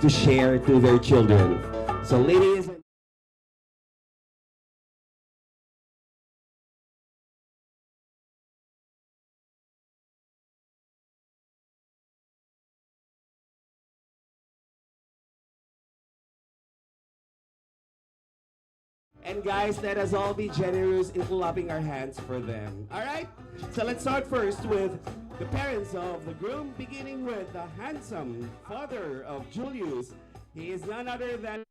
to share to their children. So ladies and guys, let us all be generous in clapping our hands for them. All right? So let's start first with the parents of the groom, beginning with the handsome father of Julius. He is none other than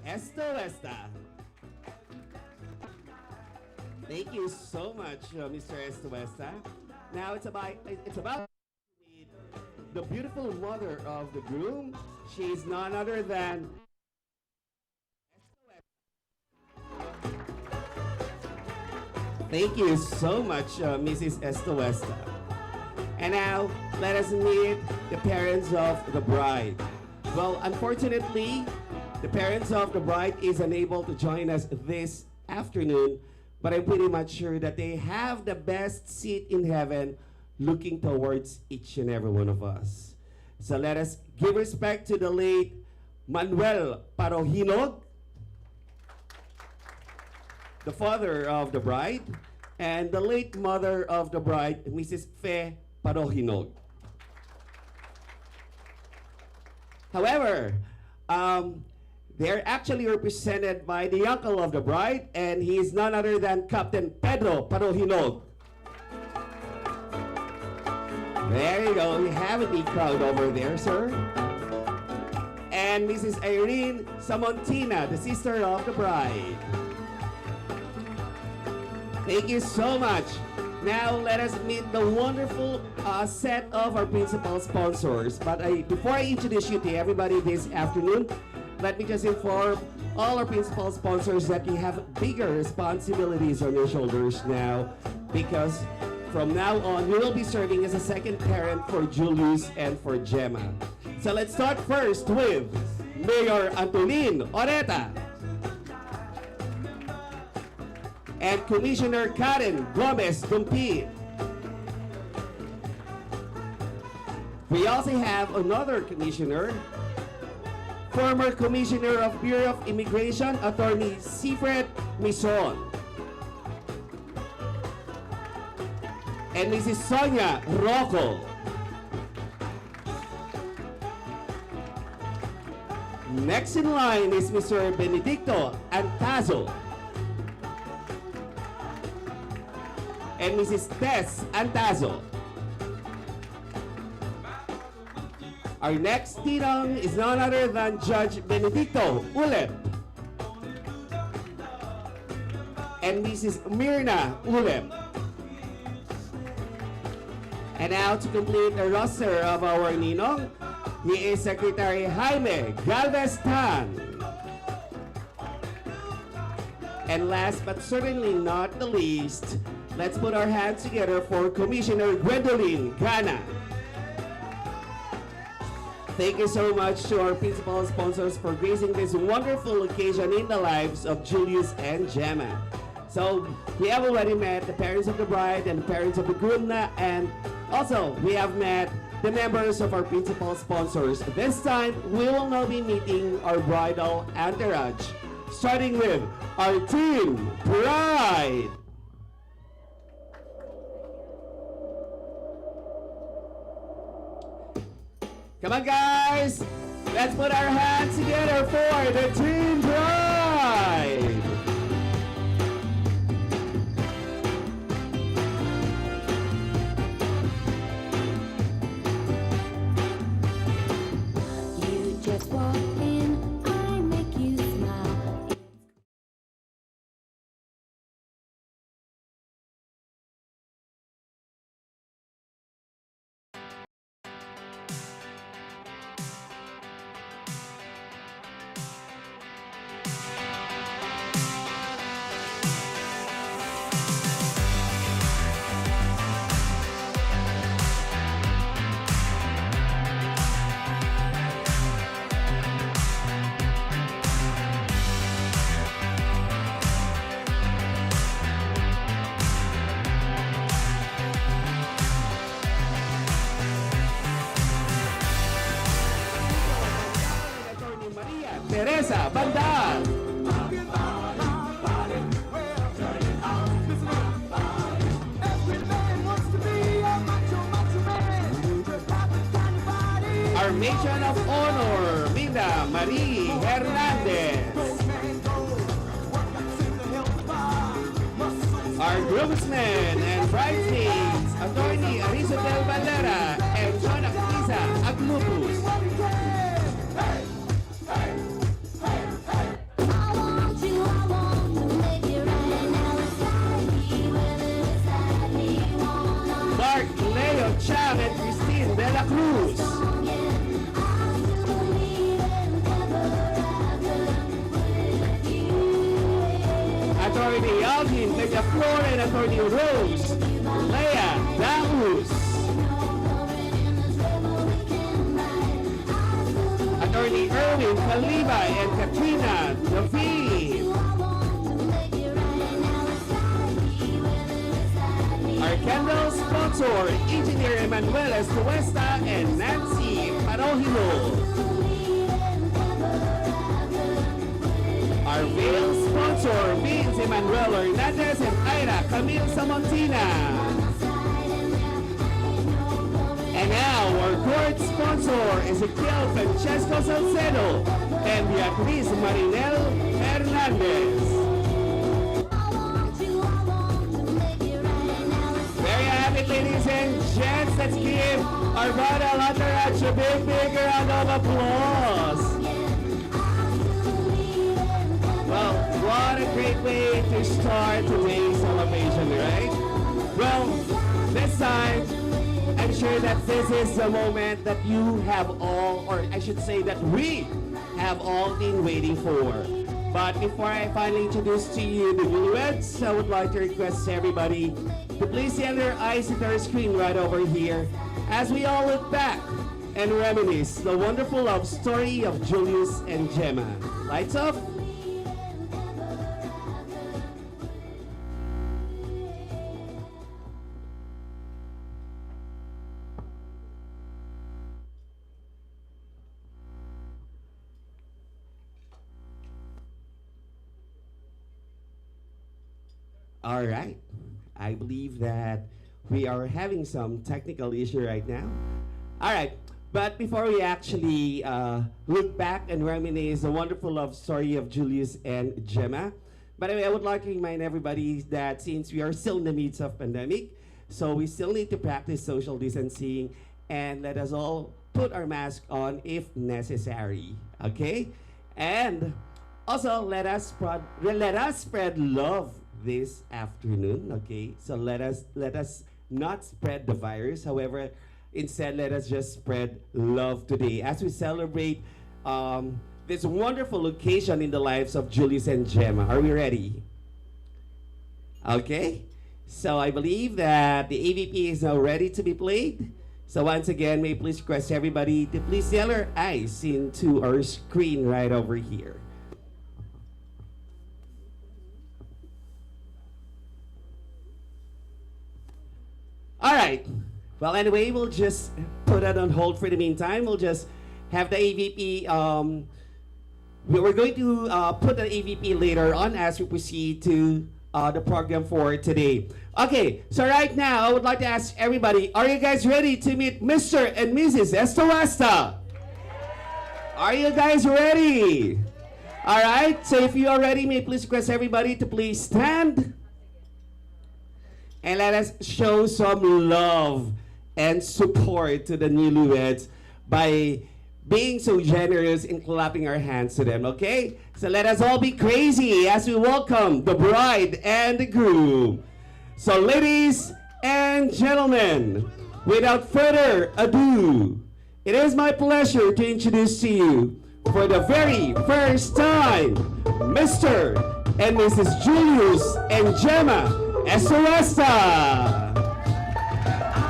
Esta. Thank you so much, Mr. Esta. Now it's about to meet the beautiful mother of the groom. She is none other than Thank you so much, Mrs. Estoesta. And now, let us meet the parents of the bride. Well, unfortunately, the parents of the bride is unable to join us this afternoon, but I'm pretty much sure that they have the best seat in heaven looking towards each and every one of us. So let us give respect to the late Manuel Parohinog, the father of the bride, and the late mother of the bride, Mrs. Fe Parohinog. However, they're actually represented by the uncle of the bride, and he is none other than Captain Pedro Parohinog. There you go, we have a big crowd over there, sir. And Mrs. Irene Samontina, the sister of the bride. Thank you so much. Now let us meet the wonderful set of our principal sponsors. But before I introduce you to everybody this afternoon, let me just inform all our principal sponsors that you have bigger responsibilities on your shoulders now, because from now on, you will be serving as a second parent for Julius and for Gemma. So let's start first with Mayor Antolin Oreta and Commissioner Karen Gomez Dumpi. We also have another commissioner, former Commissioner of Bureau of Immigration, Attorney Sifred Mison, and Mrs. Sonia Rocco. Next in line is Mr. Benedicto Antazo and Mrs. Tess Antazo. Our next tinong is none other than Judge Benedicto Ulep and Mrs. Mirna Ulep. And now to complete the roster of our ninong, he is Secretary Jaime Galvez Tan. And last but certainly not the least, let's put our hands together for Commissioner Gwendolyn Gana. Thank you so much to our principal sponsors for gracing this wonderful occasion in the lives of Julius and Gemma. So we have already met the parents of the bride and the parents of the groom, and also we have met the members of our principal sponsors. This time, we will now be meeting our bridal entourage, starting with our team bride. Come on, guys! Let's put our hands together for the team bride! You just walk in, I make you smile. Teresa Bandal. Our matron of honor, Minda Marie Hernandez. Our groomsmen and bridesmaids, Attorney Arizo Del Valera and John Actisa Aglupus. Mark Leo Chang and Christine De La Cruz. Attorney Alvin Megaflor and Attorney Rose Leia Daus. Attorney Erwin Kaliba and Katrina David. Our candle sponsor, Engineer Emanuel Estuesta and Nancy Parohino. Our veil sponsor, Vince Emanuel Hernandez and Ira Camille Samontina. And now, our court sponsor, Ezequiel Francesco Salcedo and Beatriz Marinel Hernandez. There you have it, ladies and gents. Let's give our brother Latarach a big round of applause. Well, what a great way to start today's celebration, right? Well, this time, I'm sure that this is the moment that you have all, or I should say that we have all been waiting for. But before I finally introduce to you the newlyweds, I would like to request everybody to please send their eyes at our screen right over here as we all look back and reminisce the wonderful love story of Julius and Gemma. Lights off. All right. I believe that we are having some technical issue right now. All right. But before we actually look back and reminisce the wonderful love story of Julius and Gemma, by the way, I would like to remind everybody that since we are still in the midst of pandemic, so we still need to practice social distancing and let us all put our mask on if necessary. Okay? And also let us spread love this afternoon, okay? So let us not spread the virus. However, instead, let us just spread love today as we celebrate this wonderful occasion in the lives of Julius and Gemma. Are we ready? Okay. So I believe that the AVP is now ready to be played. So once again, may I please request everybody to please send our eyes into our screen right over here. All right. Well, anyway, we'll just put that on hold for the meantime. We'll just have the AVP. We're going to put the AVP later on as we proceed to the program for today. Okay, so right now, I would like to ask everybody, are you guys ready to meet Mr. and Mrs. Estoasta? Are you guys ready? All right, so if you are ready, may I please request everybody to please stand. And let us show some love and support to the newlyweds by being so generous in clapping our hands to them, okay? So let us all be crazy as we welcome the bride and the groom. So ladies and gentlemen, without further ado, it is my pleasure to introduce to you for the very first time, Mr. and Mrs. Julius and Gemma Estoasta. I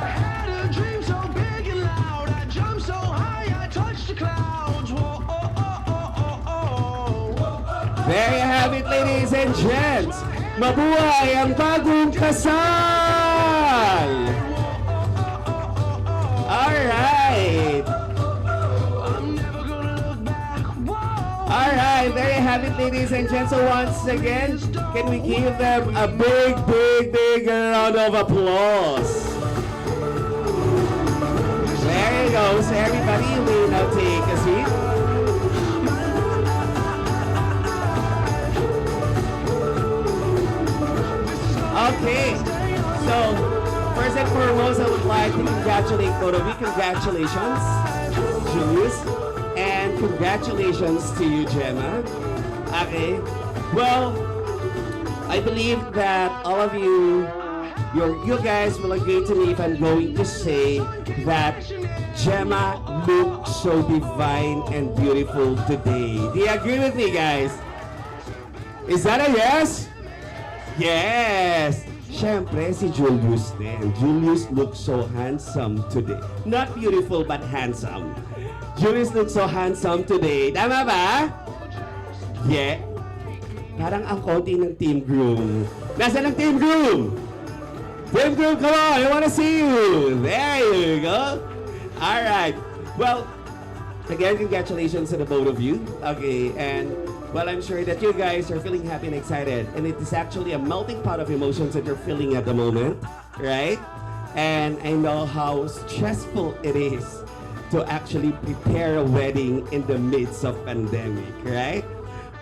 had a dream so big and loud, I jumped so high, I touched the clouds. Whoa, oh, oh, oh, oh, oh. There you have it, ladies and gents. Mabuhay ang bagong kasal! Alright. I'm never gonna look back. Whoa. Alright, there you have it, ladies and gents. So once again, can we give them a big round of applause? There you go. So everybody, you may now take a seat. Okay, so first and foremost, I would like to congratulate both of you. Congratulations, Julius, and congratulations to you, Gemma. Okay, well, I believe that all of you, you guys will agree to me if I'm going to say that Gemma looks so divine and beautiful today. Do you agree with me, guys? Is that a yes? Yes! Siyempre, si Julius din. Julius looks so handsome today. Not beautiful, but handsome. Julius looks so handsome today. Tama ba? Yeah. Parang ang konti ng team groom. Nasaan ang team groom? Team groom, come on! I wanna see you! There you go! Alright. Well, again, congratulations to the both of you. Okay, and well, I'm sure that you guys are feeling happy and excited. And it is actually a melting pot of emotions that you're feeling at the moment, right? And I know how stressful it is to actually prepare a wedding in the midst of pandemic, right?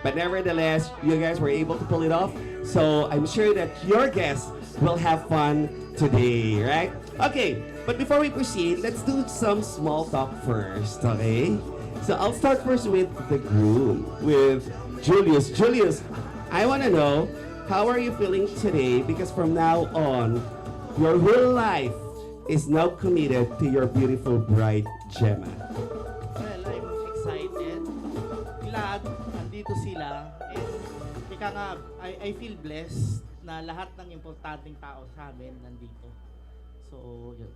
But nevertheless, you guys were able to pull it off. So I'm sure that your guests will have fun today, right? Okay, but before we proceed, let's do some small talk first, okay? So I'll start first with the groom, with Julius. Julius, I want to know, how are you feeling today? Because from now on, your whole life is now committed to your beautiful bride, Gemma. Well, I'm excited, glad, andito sila, and ika nga, I feel blessed na lahat ng importanteng tao sa amin nandito. So, yun.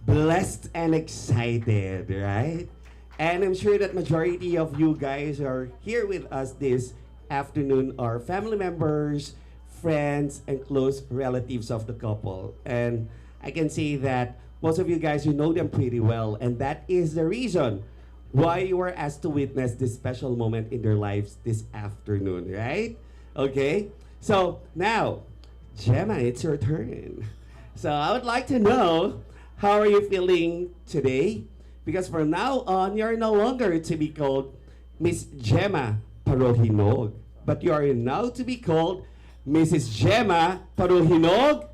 Blessed and excited, right? And I'm sure that majority of you guys are here with us this afternoon are family members, friends, and close relatives of the couple. And I can say that most of you guys, you know them pretty well. And that is the reason why you were asked to witness this special moment in their lives this afternoon, right? Okay? So now, Gemma, it's your turn. So I would like to know, how are you feeling today? Because from now on, you're no longer to be called Miss Gemma Parohinog, but you are now to be called Mrs. Gemma Parohinog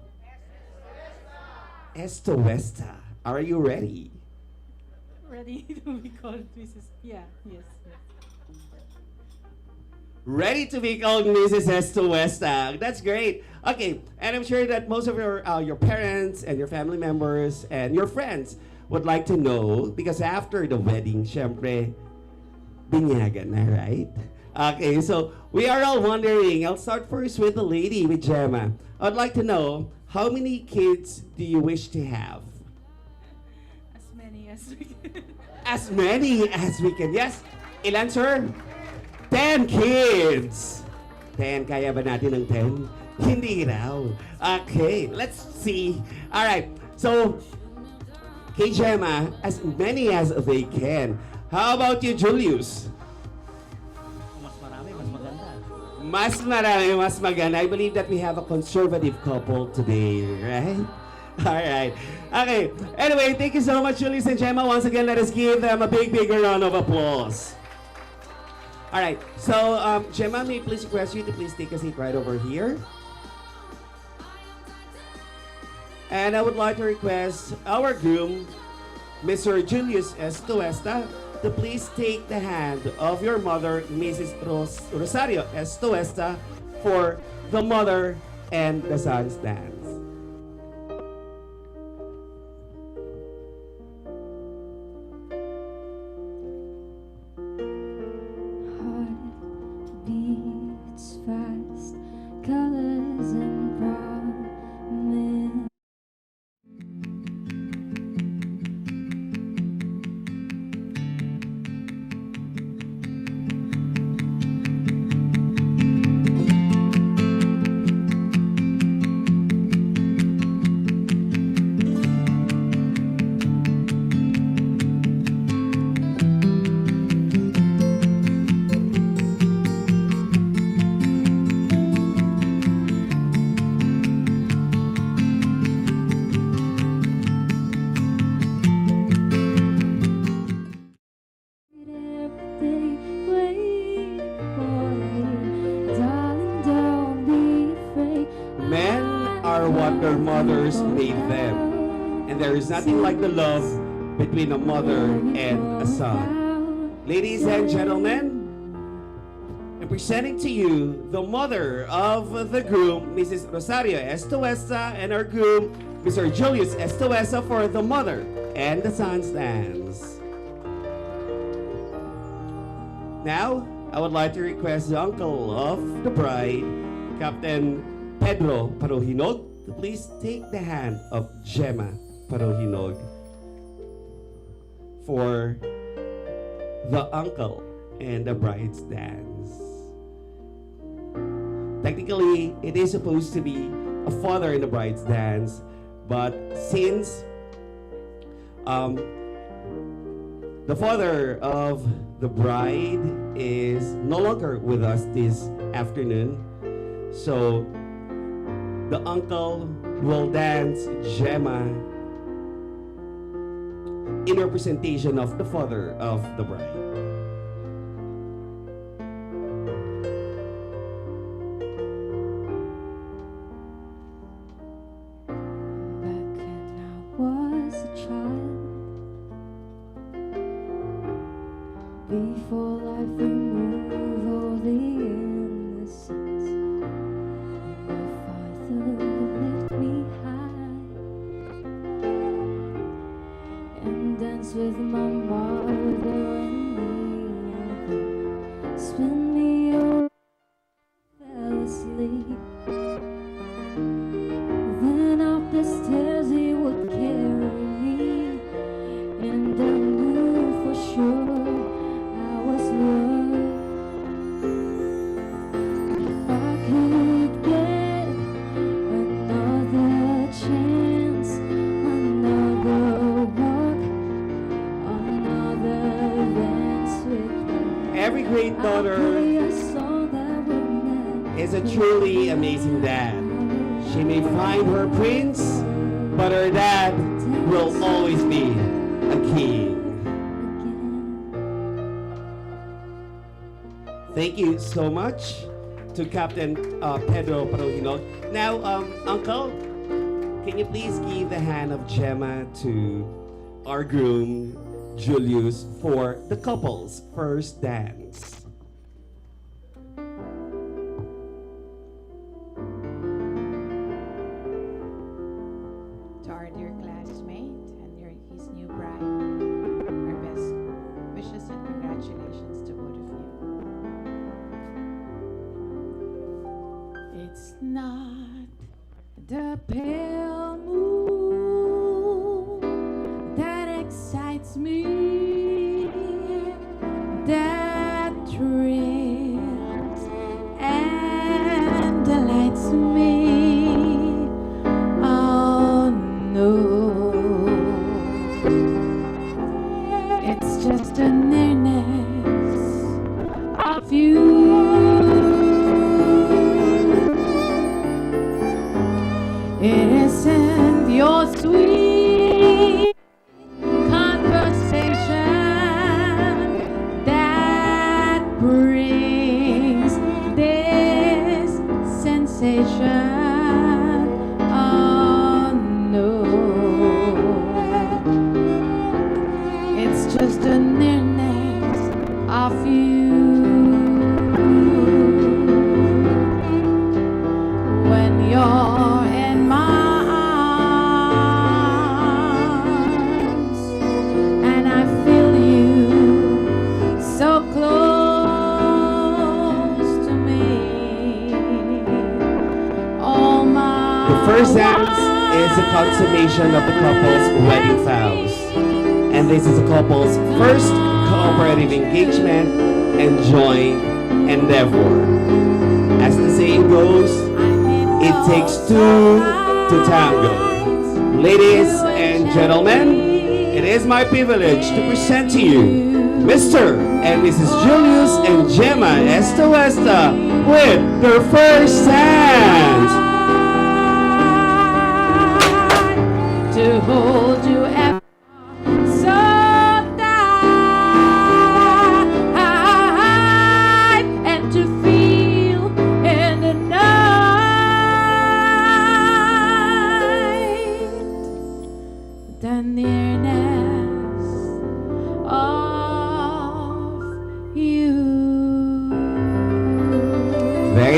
Estoesta. Are you ready? Ready to be called Mrs. Yeah, yes. Ready to be called Mrs. Estoesta. That's great. Okay, and I'm sure that most of your parents and your family members and your friends would like to know, because after the wedding, syempre, binyagan na, right? Okay, so we are all wondering, I'll start first with the lady, with Gemma. I'd like to know, how many kids do you wish to have? As many as we can. As many as we can. Yes? Ilan, sir? 10 kids! 10, kaya ba natin ng 10? Hindi raw. Okay, let's see. Alright, so, kay Gemma, as many as they can. How about you, Julius? Mas marami, mas maganda. Mas marami, mas maganda. I believe that we have a conservative couple today, right? Alright. Okay. Anyway, thank you so much, Julius and Gemma. Once again, let us give them a big round of applause. Alright. So, Gemma, may I please request you to please take a seat right over here. And I would like to request our groom, Mr. Julius Estoesta, to please take the hand of your mother, Mrs. Rosario Estoesta, for the mother and the son's dance. Heart beats fast, colors and promise. fathers made them. And there is nothing like the love between a mother and a son. Ladies and gentlemen, I'm presenting to you the mother of the groom, Mrs. Rosario Estuesta, and our groom, Mr. Julius Estuesta, for the mother and the son's dance. Now, I would like to request the uncle of the bride, Captain Pedro Parohinog, to please take the hand of Gemma Parohinog for the uncle and the bride's dance. Technically, it is supposed to be a father in the bride's dance, but since the father of the bride is no longer with us this afternoon, so the uncle will dance Gemma in representation of the father of the bride. Back when I was a child, before life removed all the innocence, my father left me high and danced with my mother and me, and then spin me over, fell asleep. Then up the stairs he would carry me, and I knew for sure I was loved. If I could get another chance, another walk, another dance with you, Every great I'd daughter play a song that would never is a truly amazing dad. She may find her prince, but her dad will always be a king. Thank you so much to Captain Pedro Parohinog. Now, Uncle, can you please give the hand of Gemma to our groom, Julius, for the couple's first dance? To our dear classmate and his new bride, our best wishes and congratulations to both of you. It's not the pale moon that excites me, that thrills and delights me. Oh no, it's just a nearness of you. It isn't your sweet conversation that brings this sensation. Oh no, it's just a nearness of you. When you're in my arms and I feel you so close to me, all my The first dance is the consummation of the couple's wedding vows. And this is the couple's first cooperative engagement and joint endeavor. As the saying goes, it takes two to tango. Ladies and gentlemen, it is my privilege to present to you Mr. and Mrs. Julius and Gemma Estuesta with their first dance. to hold you ever so tight and to feel in the night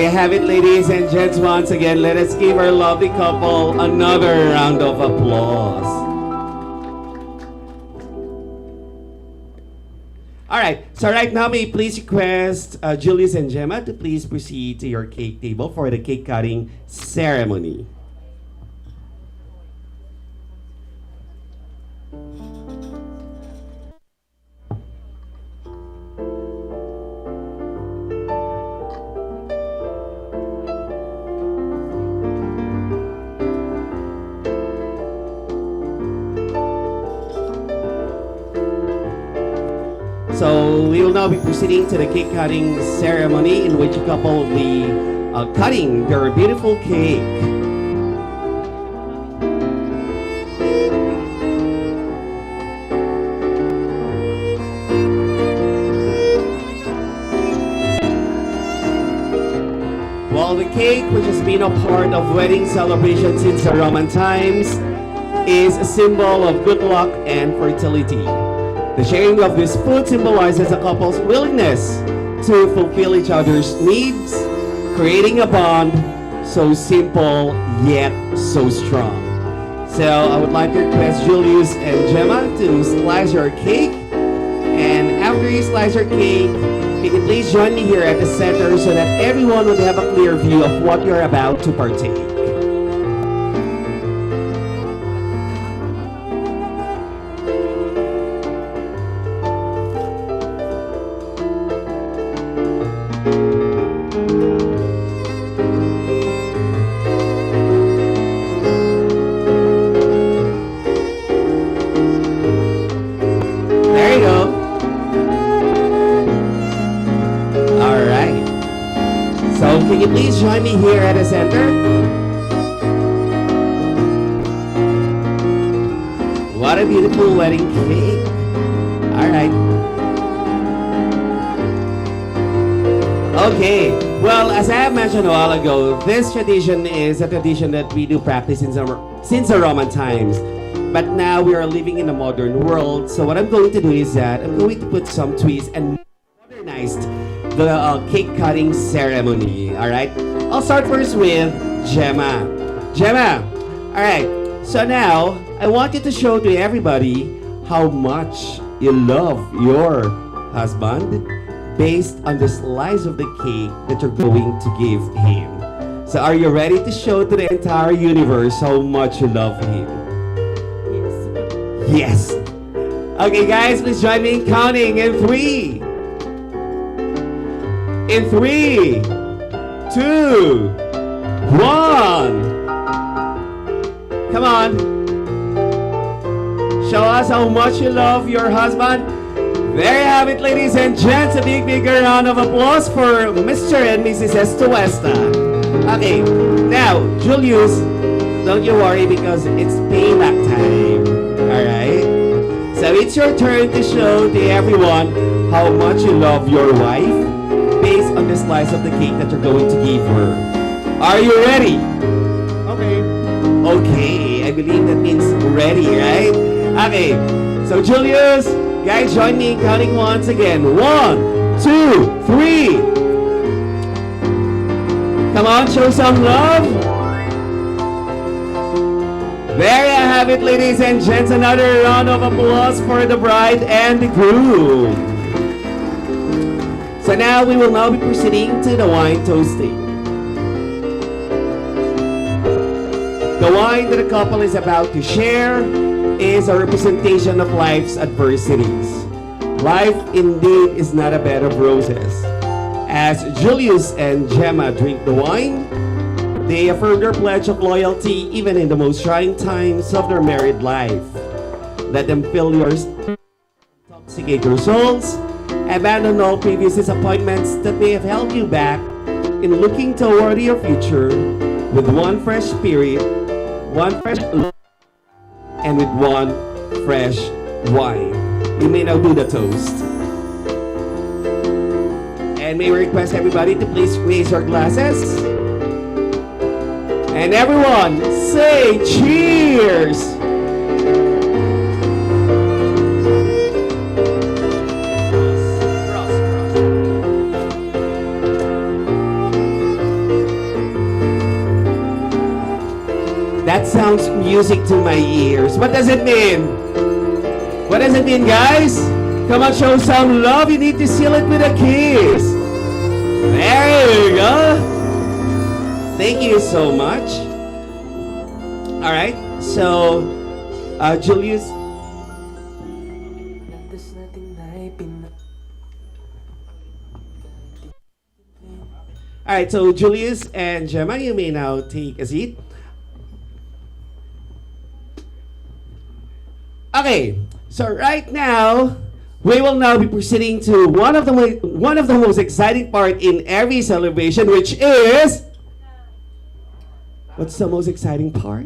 you have it, ladies and gents. Once again, let us give our lovely couple another round of applause. All right, so right now, may I please request Julius and Gemma to please proceed to your cake table for the cake cutting ceremony. So we will now be proceeding to the cake cutting ceremony in which a couple will be cutting their beautiful cake. Well, the cake, which has been a part of wedding celebrations since the Roman times, is a symbol of good luck and fertility. The sharing of this food symbolizes a couple's willingness to fulfill each other's needs, creating a bond so simple yet so strong. So I would like to request Julius and Gemma to slice your cake. And after you slice your cake, you can please join me here at the center so that everyone would have a clear view of what you're about to partake. Can you please join me here at the center? What a beautiful wedding cake. All right. Okay. Well, as I have mentioned a while ago, this tradition is a tradition that we do practice since the Roman times. But now we are living in a modern world. So what I'm going to do is that I'm going to put some twists and modernized the cake cutting ceremony. All right, I'll start first with Gemma. Gemma, all right, so now I want you to show to everybody how much you love your husband based on the slice of the cake that you're going to give him. So are you ready to show to the entire universe how much you love him? Yes. Okay, guys, please join me in counting in 3. In 3, 2, 1. Come on. Show us how much you love your husband. There you have it, ladies and gents. A big round of applause for Mr. and Mrs. Estuesta. Okay, now, Julius, don't you worry because it's payback time. Alright? So it's your turn to show to everyone how much you love your wife based on the slice of the cake that you're going to give her. Are you ready? Okay. Okay, I believe that means ready, right? Okay, so Julius, guys, join me in counting once again. 1, 2, 3. Come on, show some love. There you have it, ladies and gents. Another round of applause for the bride and the groom. So now we will now be proceeding to the wine toasting. The wine that the couple is about to share is a representation of life's adversities. Life indeed is not a bed of roses. As Julius and Gemma drink the wine, they affirm their pledge of loyalty even in the most trying times of their married life. Let them fill your intoxicate your souls. Abandon all previous disappointments that may have held you back in looking toward your future with one fresh spirit, one fresh love, and with one fresh wine. We may now do the toast. And may we request everybody to please raise your glasses. And everyone, say cheers! That sounds music to my ears. What does it mean? What does it mean, guys? Come on, show some love. You need to seal it with a kiss. There you go. Thank you so much. All right. So, Julius. All right. So, Julius and Gemma, you may now take a seat. Okay, so right now, we will now be proceeding to one of the most exciting part in every celebration, which is, what's the most exciting part?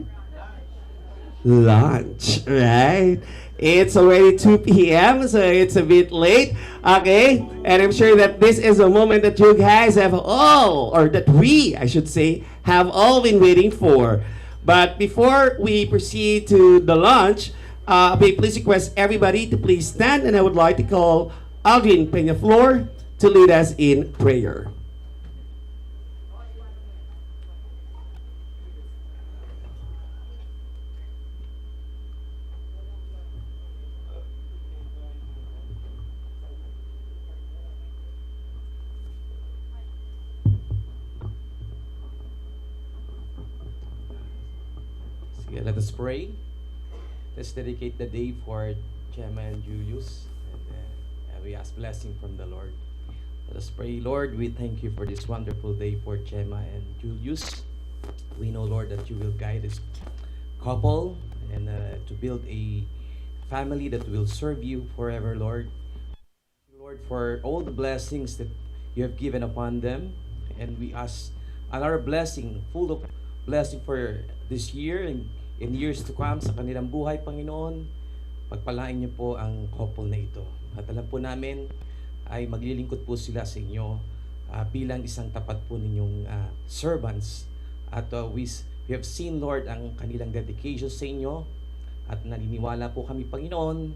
Lunch, right? It's already 2 p.m., so it's a bit late, okay? And I'm sure that this is a moment that you guys have all, or that we, I should say, have all been waiting for. But before we proceed to the lunch, may please request everybody to please stand, and I would like to call Aldrin Peñaflor to lead us in prayer. Sige, let us pray. Let's dedicate the day for Gemma and Julius, and we ask blessing from the Lord. Let us pray. Lord, we thank you for this wonderful day for Gemma and Julius. We know, Lord, that you will guide this couple and to build a family that will serve you forever, Lord. Lord, for all the blessings that you have given upon them, and we ask another blessing, full of blessing for this year and in years to come sa kanilang buhay, Panginoon. Pagpalain niyo po ang couple na ito. At alam po namin ay maglilingkod po sila sa inyo bilang isang tapat po ninyong servants. At we have seen, Lord, ang kanilang dedication sa inyo. At naniniwala po kami, Panginoon,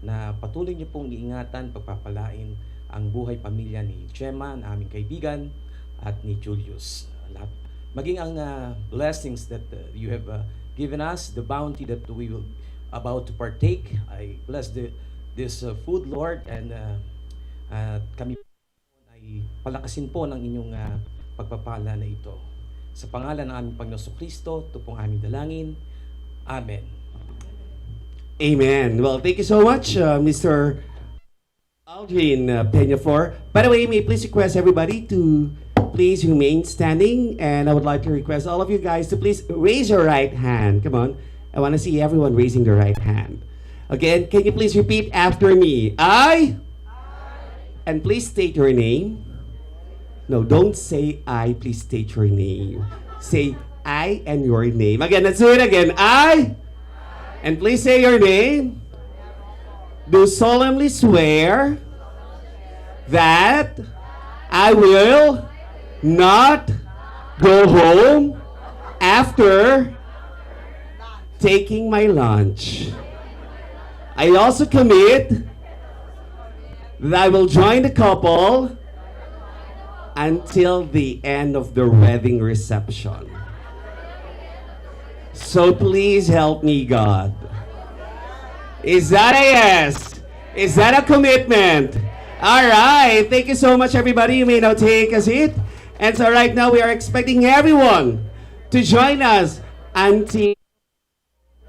na patuloy niyo pong iingatan, pagpapalain ang buhay pamilya ni Gemma, na aming kaibigan, at ni Julius. Maging ang blessings that you have given us, the bounty that we will about to partake. I bless this food, Lord, and kami ay palakasin po ng inyong pagpapala na ito. Sa pangalan ng aming Panginoon Kristo, ito pong aming dalangin. Amen. Amen. Well, thank you so much, Mr. Aldrin Peñaflor. By the way, may I please request everybody to please remain standing, and I would like to request all of you guys to please raise your right hand. Come on. I want to see everyone raising their right hand. Again, can you please repeat after me? I. And please state your name. No, don't say I. Please state your name. Say I and your name. Again, let's do it again. I. And please say your name. Do solemnly swear that I will not go home after taking my lunch. I also commit that I will join the couple until the end of the wedding reception. So please help me, God. Is that a yes? Is that a commitment? All right. Thank you so much, everybody. You may now take a seat. And so right now we are expecting everyone to join us until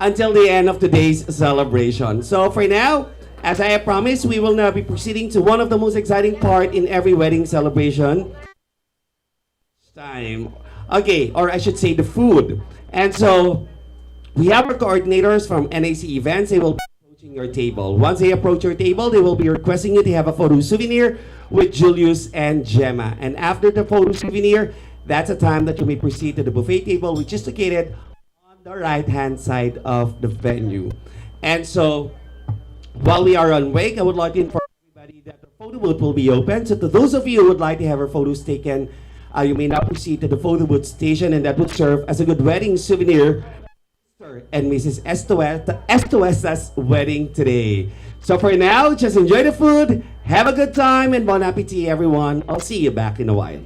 the end of today's celebration. So for now, as I have promised, we will now be proceeding to one of the most exciting part in every wedding celebration. Time. Okay, or I should say the food. And so we have our coordinators from NAC Events. They will be approaching your table. Once they approach your table, they will be requesting you to have a photo souvenir with Julius and Gemma. And after the photo souvenir, that's the time that you may proceed to the buffet table, which is located on the right-hand side of the venue. And so, while we are on wake, I would like to inform everybody that the photo booth will be open. So to those of you who would like to have your photos taken, you may now proceed to the photo booth station, and that would serve as a good wedding souvenir for Mr. and Mrs. Estuesa's wedding today. So for now, just enjoy the food, have a good time, and bon appetit, everyone. I'll see you back in a while.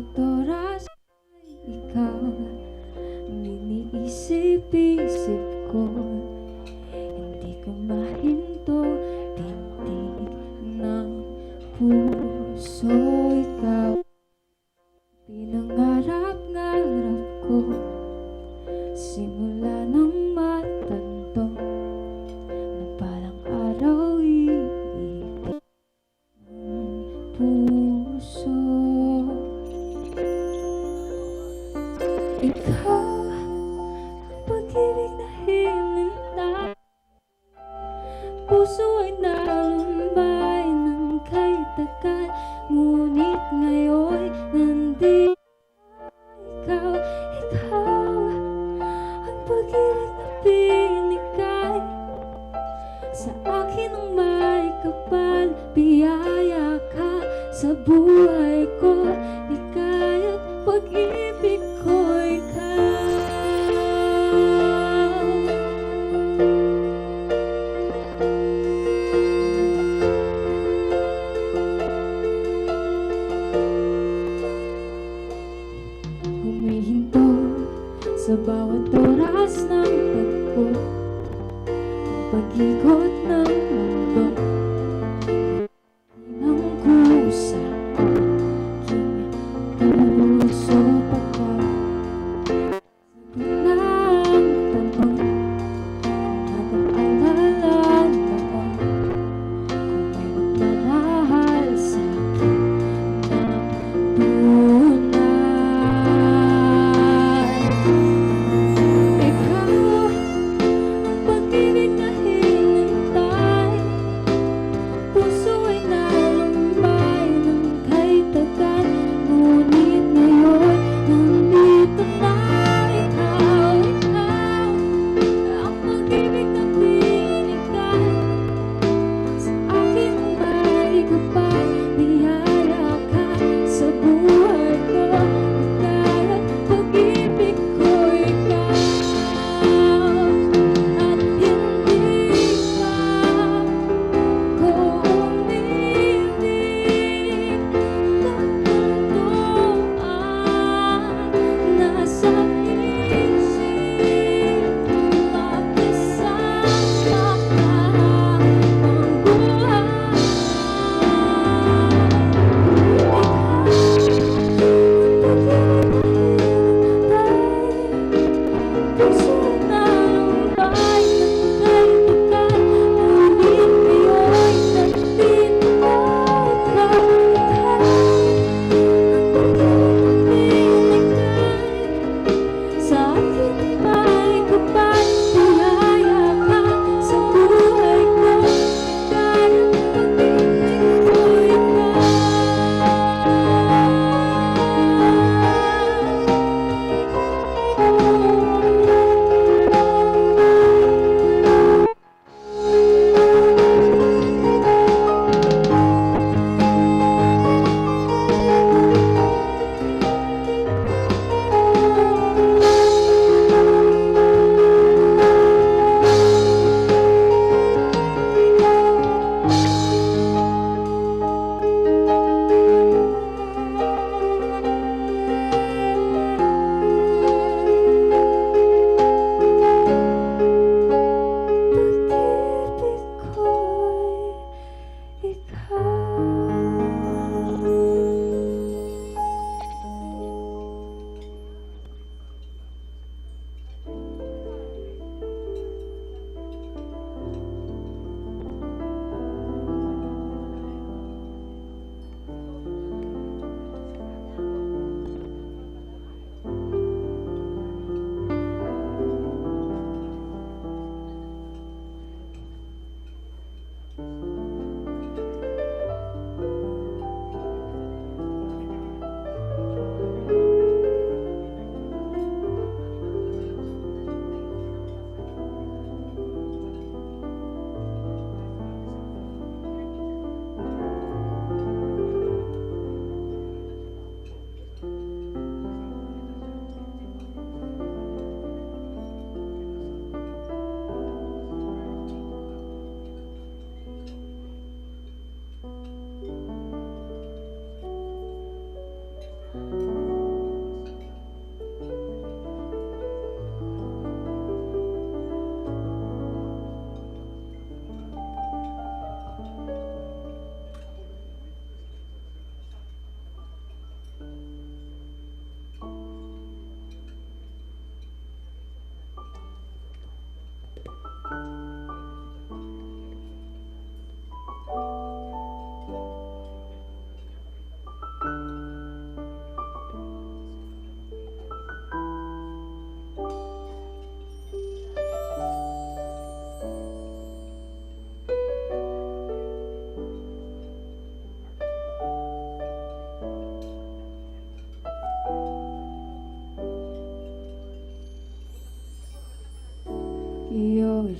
bawat oras ay ikaw ang iniisip-isip ko. Hindi ko mahinto, tindig ng puso ikaw. Pinangarap-ngarap ko simula nang matanto na parang araw iibig ng puso. Ikaw ang pag-ibig na hinintay, puso ay nalumbay ng kay tagal, ngunit ngayon nandito ikaw. Ikaw ang pag-ibig na binigay sa akin ng may kapal, biyaya ka sa buhay ko, hikaya't pag-ibig ko ikaw. Humihinto sa bawat oras ng pagko, ang pag-ikot ng mundo, ng kusa aking puso pagkat sagot ng tanong, habang alalang taon, kung may magmamahal sa akin ng tunay. Ikaw ang pag-ibig na hinintay,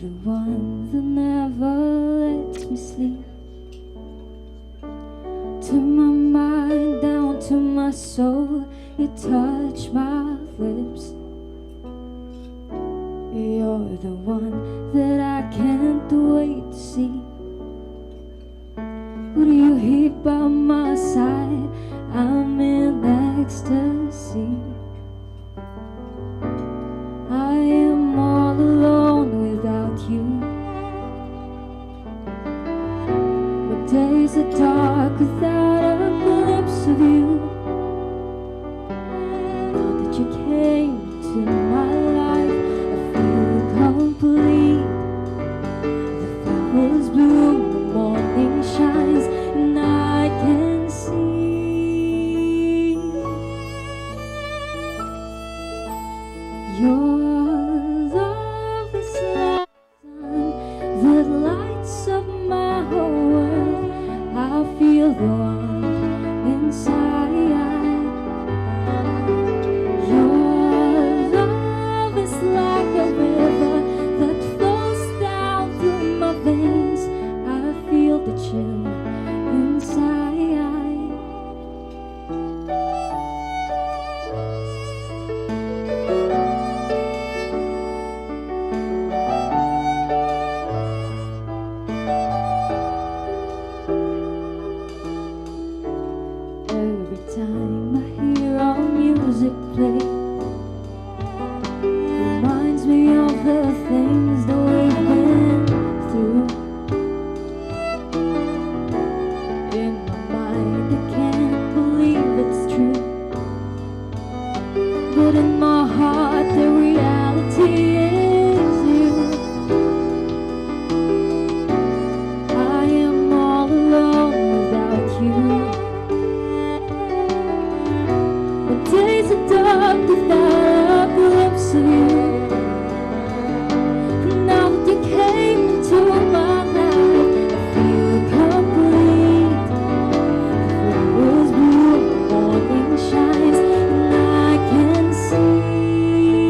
the one that never lets me sleep. To my mind, down to my soul, you touch my lips. You're the one that I can't wait to see. With you here by my side, I'm in ecstasy. I am all alone without you. My days are dark without a glimpse of you. Now that you came to my life, I feel complete. The flowers bloom, the morning shines, and I can see your love is like the sun that lights up my whole world. I feel the warmth inside. Your love is like a river that flows down through my veins. I feel the chill inside. Every time I hear our music play, reminds me of the things that we've been through. In my mind, I can't believe it's true, but in my heart, the reality is you. I am all alone without you. My days are dark without a glimpse of you. Now that you came into my life, I feel complete. The flowers bloom, the morning shines, and I can see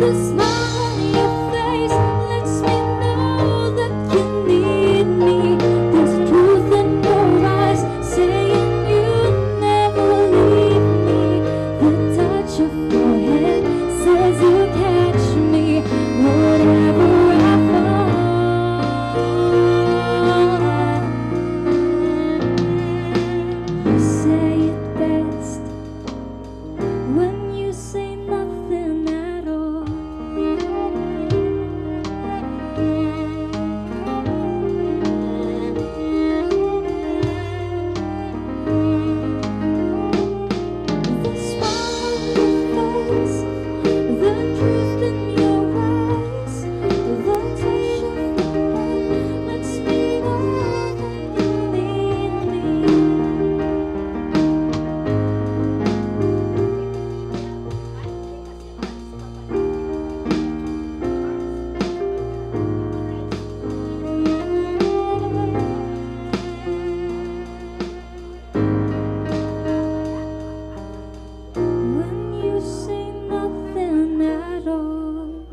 The smile on your face lets me know that you need me. There's truth in your eyes saying you'll never leave me. The touch of your hand says you catch me whatever I fall. You say it best when you say nothing at all. The smile on your face, the truth in your eyes, the touch of your hand lets me know that you need me. When you say nothing at all.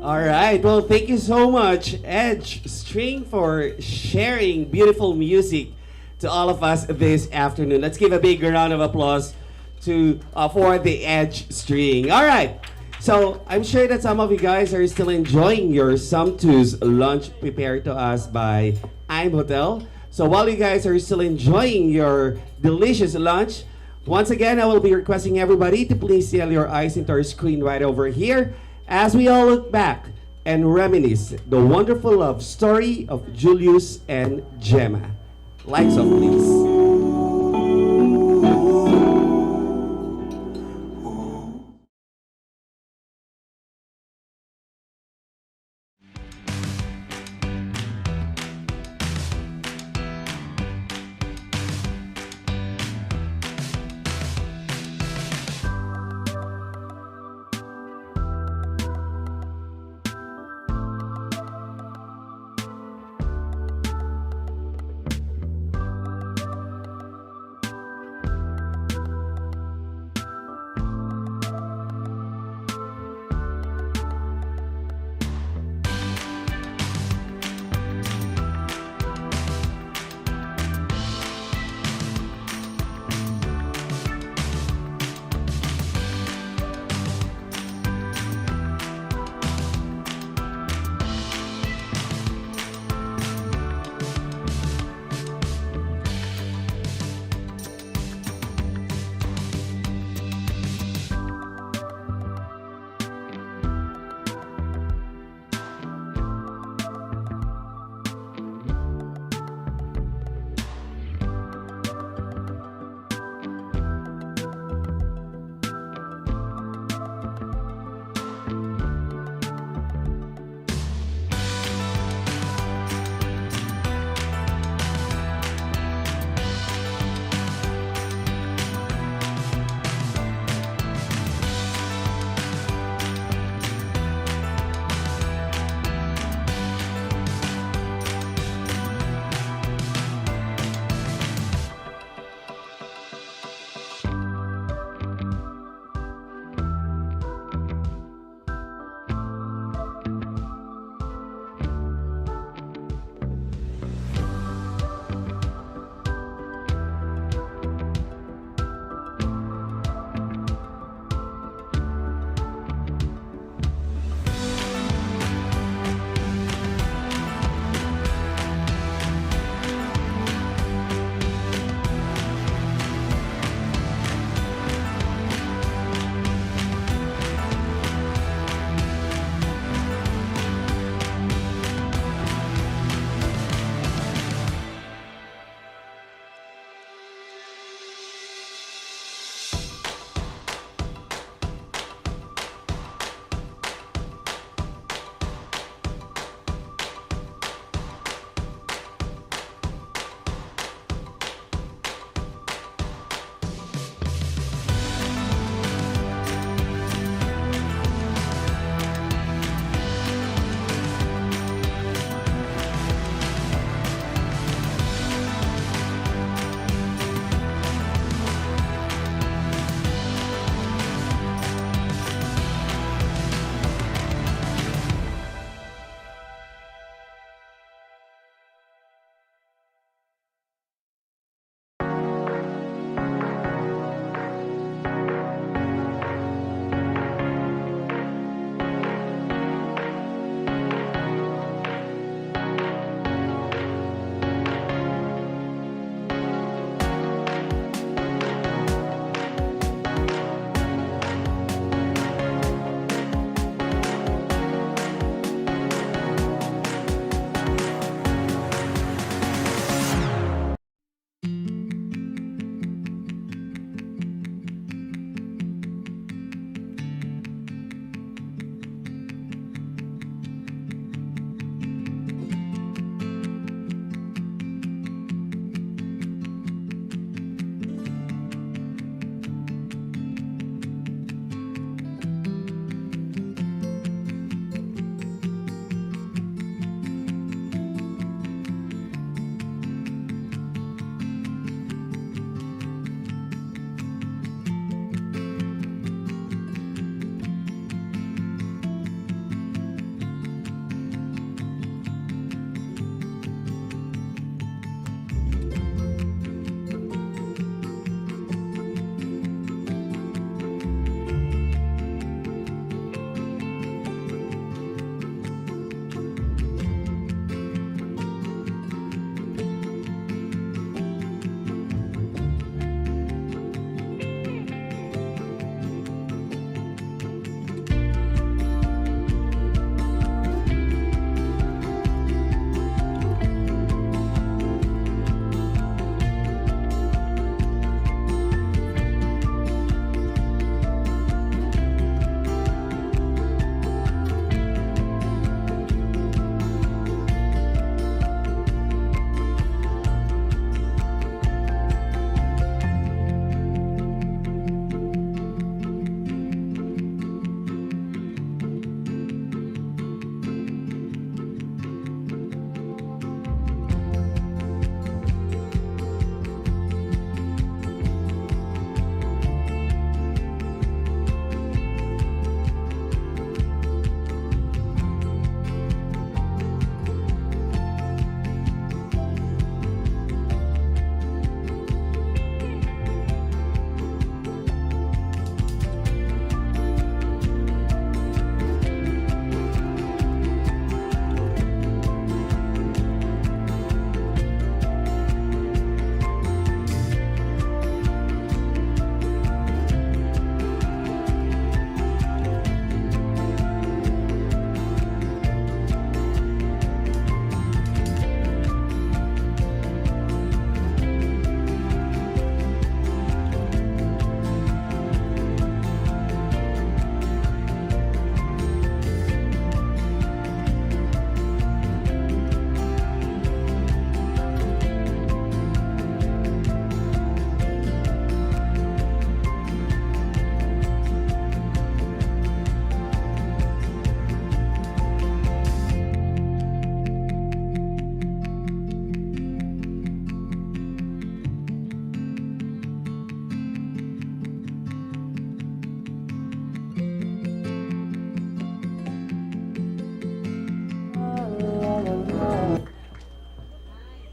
All right. Well, thank you so much, Edge String, for sharing beautiful music to all of us this afternoon. Let's give a big round of applause to for the Edge String. All right. So I'm sure that some of you guys are still enjoying your sumptuous lunch prepared to us by I'm Hotel. So while you guys are still enjoying your delicious lunch, once again, I will be requesting everybody to please seal your eyes into our screen right over here as we all look back and reminisce the wonderful love story of Julius and Gemma. Lights off, please.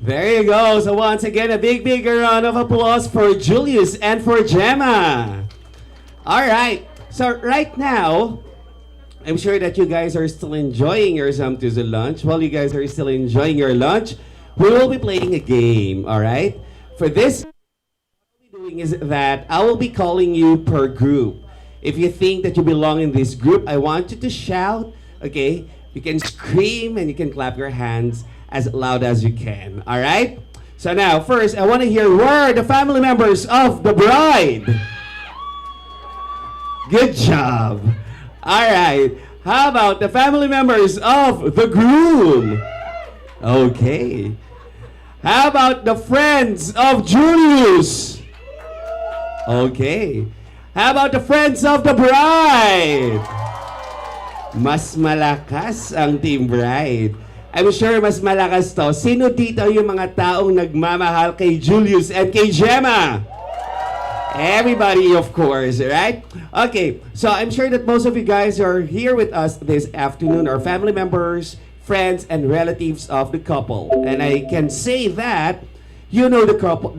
There you go. So once again, a big round of applause for Julius and for Gemma. All right. So right now, I'm sure that you guys are still enjoying your Samtuzo lunch. While you guys are still enjoying your lunch, we will be playing a game. All right. For this, what I'll be doing is that I will be calling you per group. If you think that you belong in this group, I want you to shout. Okay. You can scream and you can clap your hands as loud as you can. All right? So now, first, I want to hear where are the family members of the bride. Good job. All right. How about the family members of the groom? Okay. How about the friends of Julius? Okay. How about the friends of the bride? Mas malakas ang Team Bride. I'm sure mas malakas to. Sino dito yung mga taong nagmamahal kay Julius and kay Gemma? Everybody, of course, right? Okay, so I'm sure that most of you guys are here with us this afternoon, our family members, friends, and relatives of the couple. And I can say that you know the couple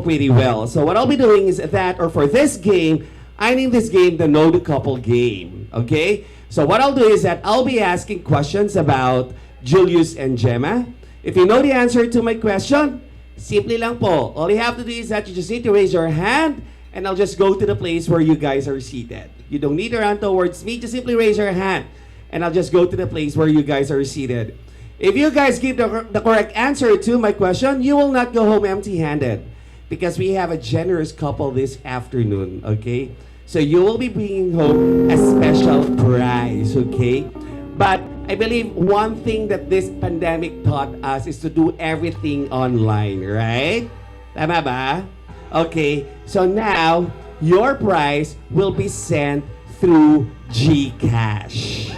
pretty well. So what I'll be doing is that, or for this game, I name this game the Know the Couple game. Okay? So what I'll do is that I'll be asking questions about Julius and Gemma. If you know the answer to my question, simply lang po. All you have to do is that you just need to raise your hand and I'll just go to the place where you guys are seated. You don't need to run towards me, just simply raise your hand and I'll just go to the place where you guys are seated. If you guys give the correct answer to my question, you will not go home empty-handed because we have a generous couple this afternoon, okay? So you will be bringing home a special prize, okay? But I believe one thing that this pandemic taught us is to do everything online, right? Tama ba? Okay, so now your prize will be sent through GCash.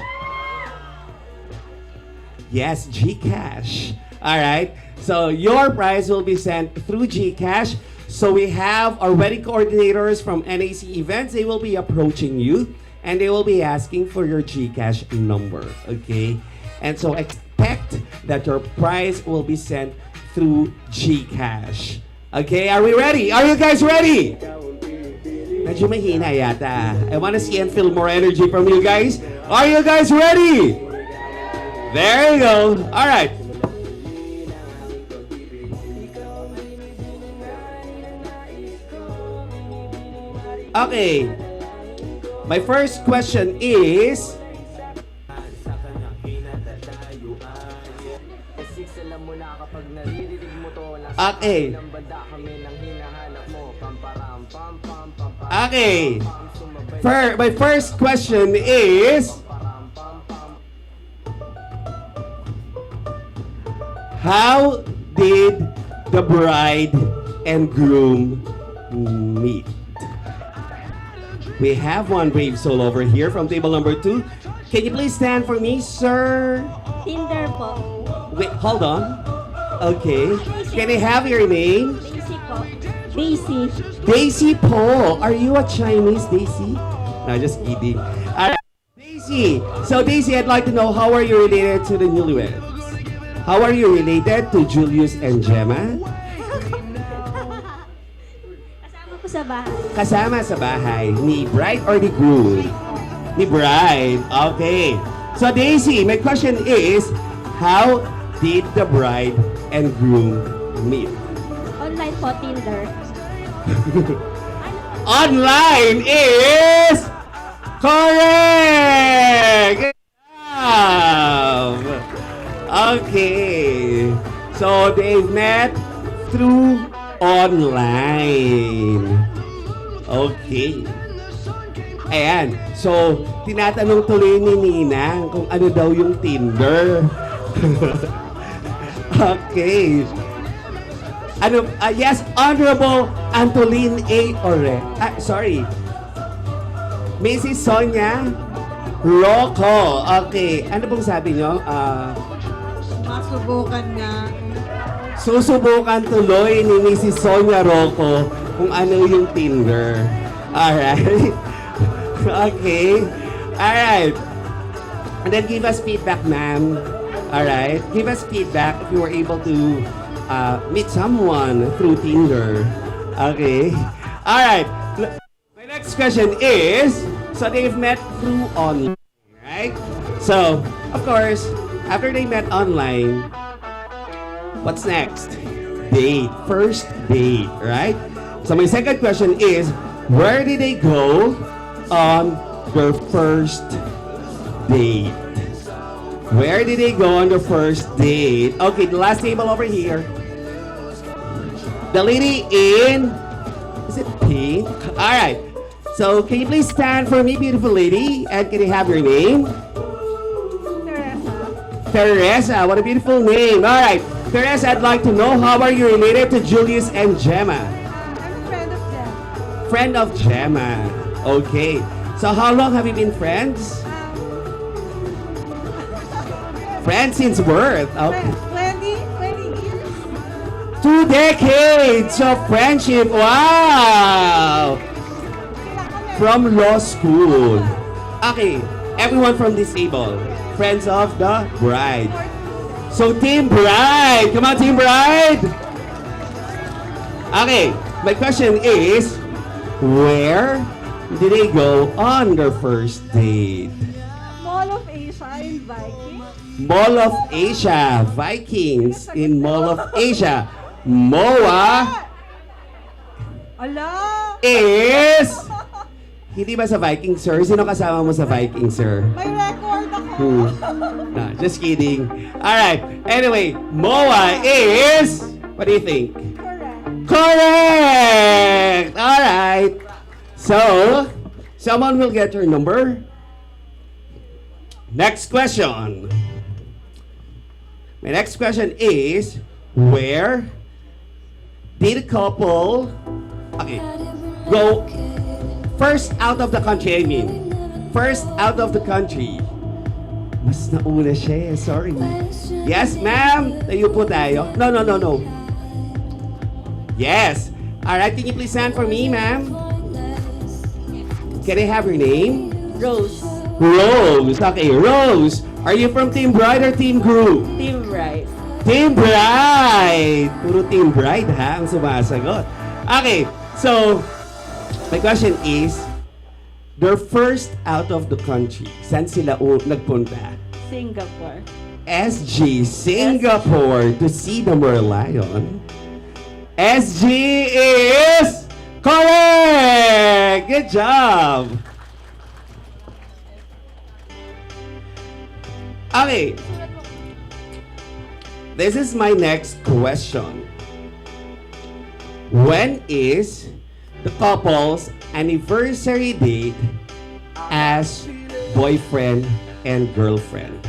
Yes, GCash. All right, so your prize will be sent through GCash. So we have our wedding coordinators from NAC Events. They will be approaching you and they will be asking for your GCash number, okay? And so expect that your prize will be sent through GCash. Okay, are we ready? Are you guys ready? Medyo mahina yata. I want to see and feel more energy from you guys. Are you guys ready? There you go. All right. Okay. My first question is, okay. Okay. My first question is, how did the bride and groom meet? We have one brave soul over here from table number 2. Can you please stand for me, sir? Tinder po. Wait, hold on. Okay. Can I have your name? Daisy po. Daisy. Daisy Po. Are you a Chinese, Daisy? No, just kidding. Daisy. So, Daisy, I'd like to know, how are you related to the newlyweds? How are you related to Julius and Gemma? Kasama ko sa bahay. Kasama sa bahay ni bride or ni groom? Ni bride. Okay. So, Daisy, my question is, how did the bride and groom meet? Online po, Tinder. Online is correct! Good job! Okay. So, they met through online. Okay. Ayan. So, tinatanong tuloy ni Ninang kung ano daw yung Tinder. Okay. Ano, yes, Honorable Antoline A. Sorry. Mrs. Sonia Rocco. Okay. Ano pong sabi nyo? Masubukan nga. Susubukan tuloy ni Mrs. Sonia Rocco kung ano yung Tinder. Alright. Okay. Alright. And then give us feedback, ma'am. Alright. Give us feedback if you were able to meet someone through Tinder. Okay. All right. My next question is, so they've met through online, right? So, of course, after they met online, what's next? Date. First date, right? So my second question is, where did they go on their first date? Where did they go on their first date? Okay, the last table over here. The lady in, is it pink? All right. So can you please stand for me, beautiful lady? And can I have your name? Teresa. What a beautiful name. All right. Teresa, I'd like to know, how are you related to Julius and Gemma? I'm a friend of them. Friend of Gemma. Okay. So how long have you been friends? Friends since birth. Okay. 20 years. 2 decades of friendship. Wow! From law school. Okay, everyone from this table, friends of the bride. So Team Bride, come on Team Bride! Okay, my question is, where did they go on their first date? Mall of Asia in Viking. Mall of Asia, Vikings in Mall of Asia. MOA Ala! is... Hindi ba sa Viking, sir? Sino kasama mo sa Viking, sir? May record ako. Nah, just kidding. Alright, anyway, MOA is... What do you think? Correct. Correct! Alright. So, someone will get your number. Next question. My next question is, where did the couple, okay, go first out of the country, I mean. First out of the country. Mas nauna siya eh, sorry. Yes, ma'am? Tayo po tayo. No. Yes. Alright, can you please stand for me, ma'am? Can I have your name? Rose. Rose. Okay, Rose. Are you from Team Bride or Team Group? Team Right. Team Bride! Puro Team Bride ha, ang sumasagot. Okay, so, my question is, they're first out of the country. Saan sila nagpunta? Singapore. SG, Singapore, to see the merlion. SG is correct! Good job! Okay. This is my next question. When is the couple's anniversary date as boyfriend and girlfriend?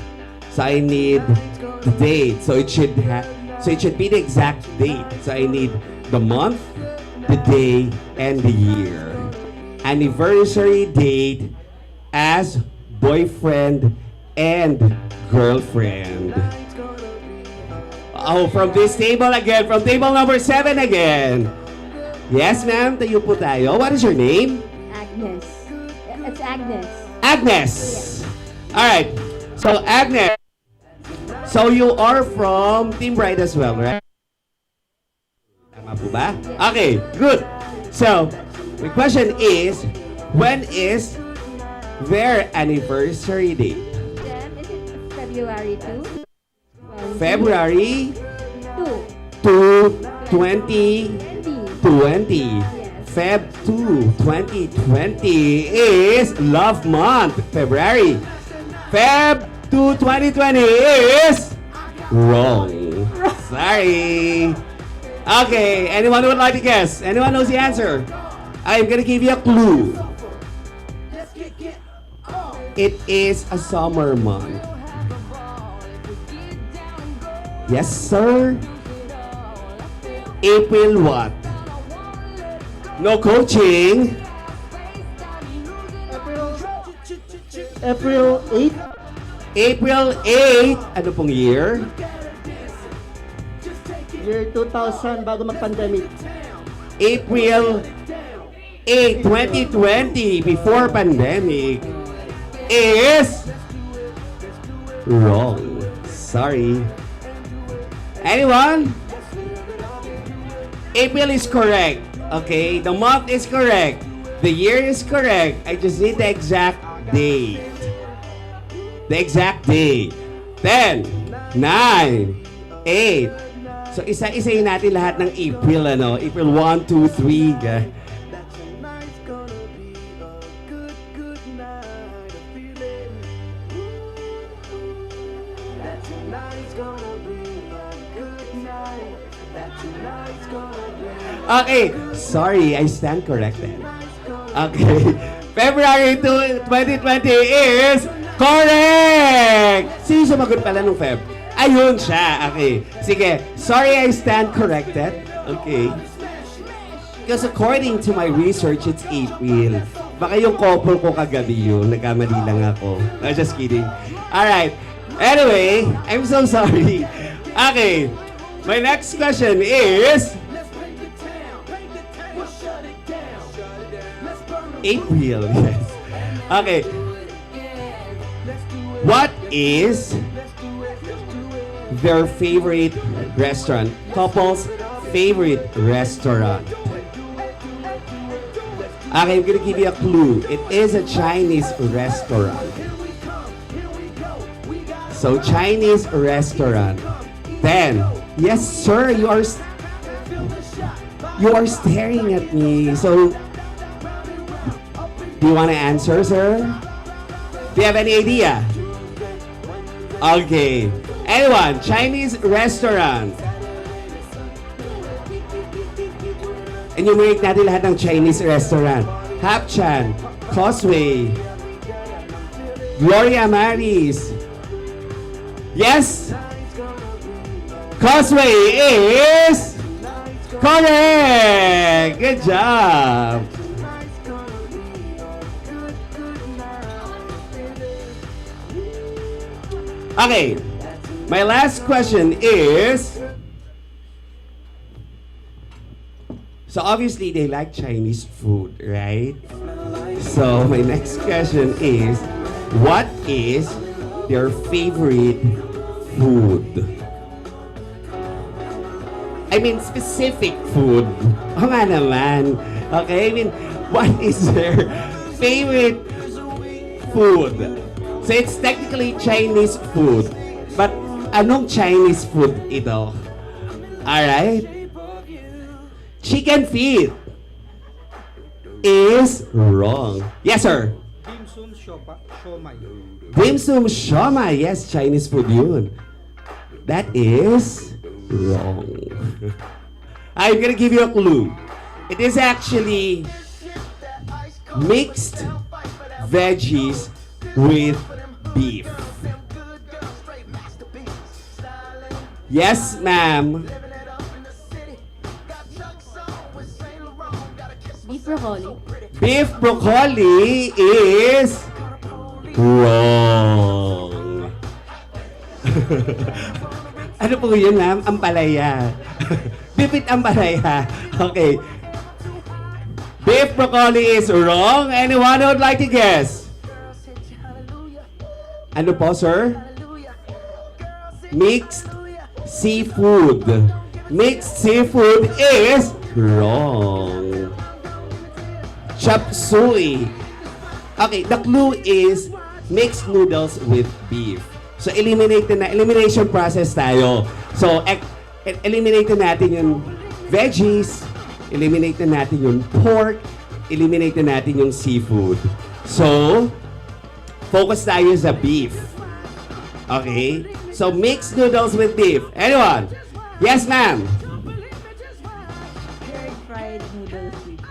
So I need the date. So it should be the exact date. So I need the month, the day, and the year. Anniversary date as boyfriend and girlfriend. Oh, from this table again, from table number 7 again. Yes, ma'am, tayo po tayo. What is your name? Agnes. It's Agnes. Agnes. All right. So, Agnes. So, you are from Team Bride as well, right? Tama po ba? Okay, good. So, my question is, when is their anniversary date? Then, is it February 2? February 2. 2020. Feb 2, 2020 is Love Month, February. Feb 2, 2020 is wrong. Sorry. Okay, anyone who would like to guess? Anyone knows the answer? I'm gonna give you a clue. It is a summer month. Yes, sir. April what? No coaching. April 8. April 8. Ano pong year? Year 2000, bago mag-pandemic. April 8, 2020, before pandemic, is wrong. Sorry. Anyone? April is correct. Okay, the month is correct. The year is correct. I just need the exact date. The exact date. 10, 9, 8. So isa-isayin natin lahat ng April, ano? April 1, 2, 3. Tonight's gonna be a good, good night of feeling. That tonight's gonna be a good night. That tonight's gonna be. Okay, sorry, I stand corrected. Okay, February 2020 is correct! Sino sumagot pala nung Feb? Ayun siya, okay. Sige, sorry, I stand corrected. Okay. Because according to my research, it's April. Baka yung couple ko kagabi yun. Nagkamali lang ako. No, just kidding. Alright. Anyway, I'm so sorry. Okay. My next question is... April, yes. Okay. What is their favorite restaurant? Couple's favorite restaurant. Okay, I'm gonna give you a clue. It is a Chinese restaurant. So, Chinese restaurant. Then, yes, sir, you are staring at me. So, do you want to answer, sir? Do you have any idea? Okay. Anyone? Chinese restaurant. Enumerate natin lahat ng Chinese restaurant. Hapchan, Causeway, Gloria Maris. Yes? Causeway is correct! Good job! Okay, my last question is, so obviously they like Chinese food, right? So my next question is, what is their favorite food? I mean, specific food. O nga naman. Okay, I mean, what is their favorite food? So it's technically Chinese food. But anong Chinese food ito? Alright? Chicken feet is wrong. Yes, sir? Dim sum siomai. Dim sum siomai. Yes, Chinese food yun. That is wrong. I'm gonna give you a clue. It is actually mixed veggies with beef. Yes, ma'am. Beef broccoli. Beef broccoli is wrong. Ano po yun, ma'am? Ampalaya. Beef ampalaya. Okay. Beef broccoli is wrong. Anyone who would like to guess? Ano po, sir? Mixed seafood. Mixed seafood is wrong. Chop suey. Okay, the clue is mixed noodles with beef. So, elimination process tayo. So, eliminate natin yung veggies, eliminate natin yung pork, eliminate natin yung seafood. So, focus tayo sa beef. Okay? So, mixed noodles with beef. Anyone? Yes, ma'am. Fried noodles with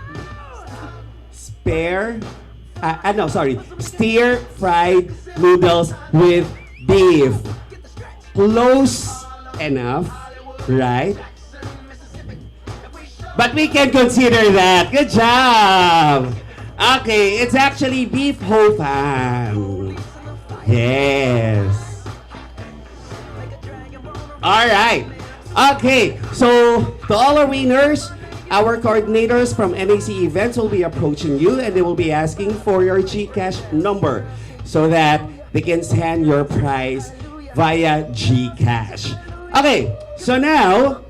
Stir fried noodles with beef. Close enough, right? But we can consider that. Good job. Okay, it's actually beef ho pan. Yes. All right. Okay, so to all our winners, our coordinators from NAC Events will be approaching you and they will be asking for your GCash number so that they can send your prize via GCash. Okay, so now,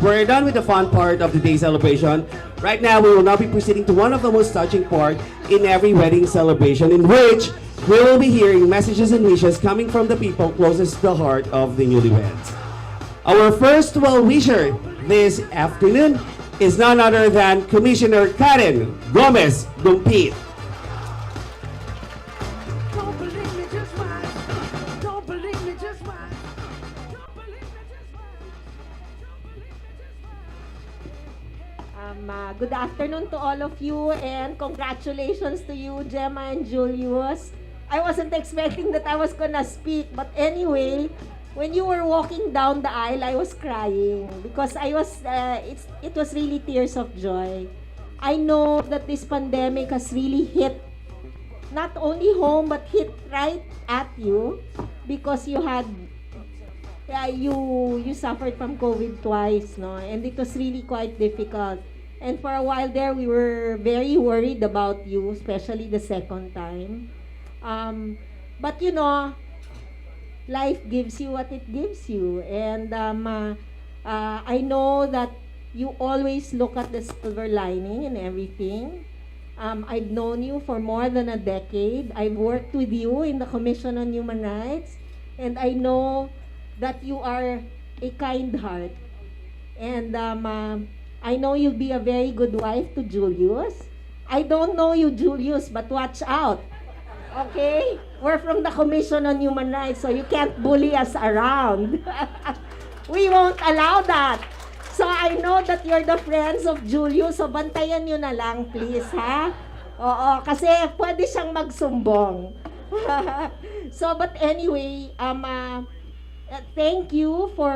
we're done with the fun part of the day celebration. Right now, we will now be proceeding to one of the most touching part in every wedding celebration, in which we will be hearing messages and wishes coming from the people closest to the heart of the newlyweds. Our first well-wisher this afternoon is none other than Commissioner Karen Gomez Dumpit. Don't believe me, just watch. Don't believe me, just watch. Don't believe me, just watch. Don't believe me, just watch. Good afternoon to all of you and congratulations to you, Gemma and Julius. I wasn't expecting that I was gonna speak, but anyway, when you were walking down the aisle, I was crying because it was really tears of joy. I know that this pandemic has really hit not only home but hit right at you because you had you suffered from COVID twice, no? And it was really quite difficult. And for a while there, we were very worried about you, especially the second time. But you know, life gives you what it gives you. And I know that you always look at the silver lining in everything. I've known you for more than a decade. I've worked with you in the Commission on Human Rights. And I know that you are a kind heart. And I know you'll be a very good wife to Julius. I don't know you, Julius, but watch out. Okay? We're from the Commission on Human Rights, so you can't bully us around. We won't allow that. So I know that you're the friends of Julius, so bantayan nyo na lang, please, ha? Oo, kasi pwede siyang magsumbong. So, but anyway, thank you for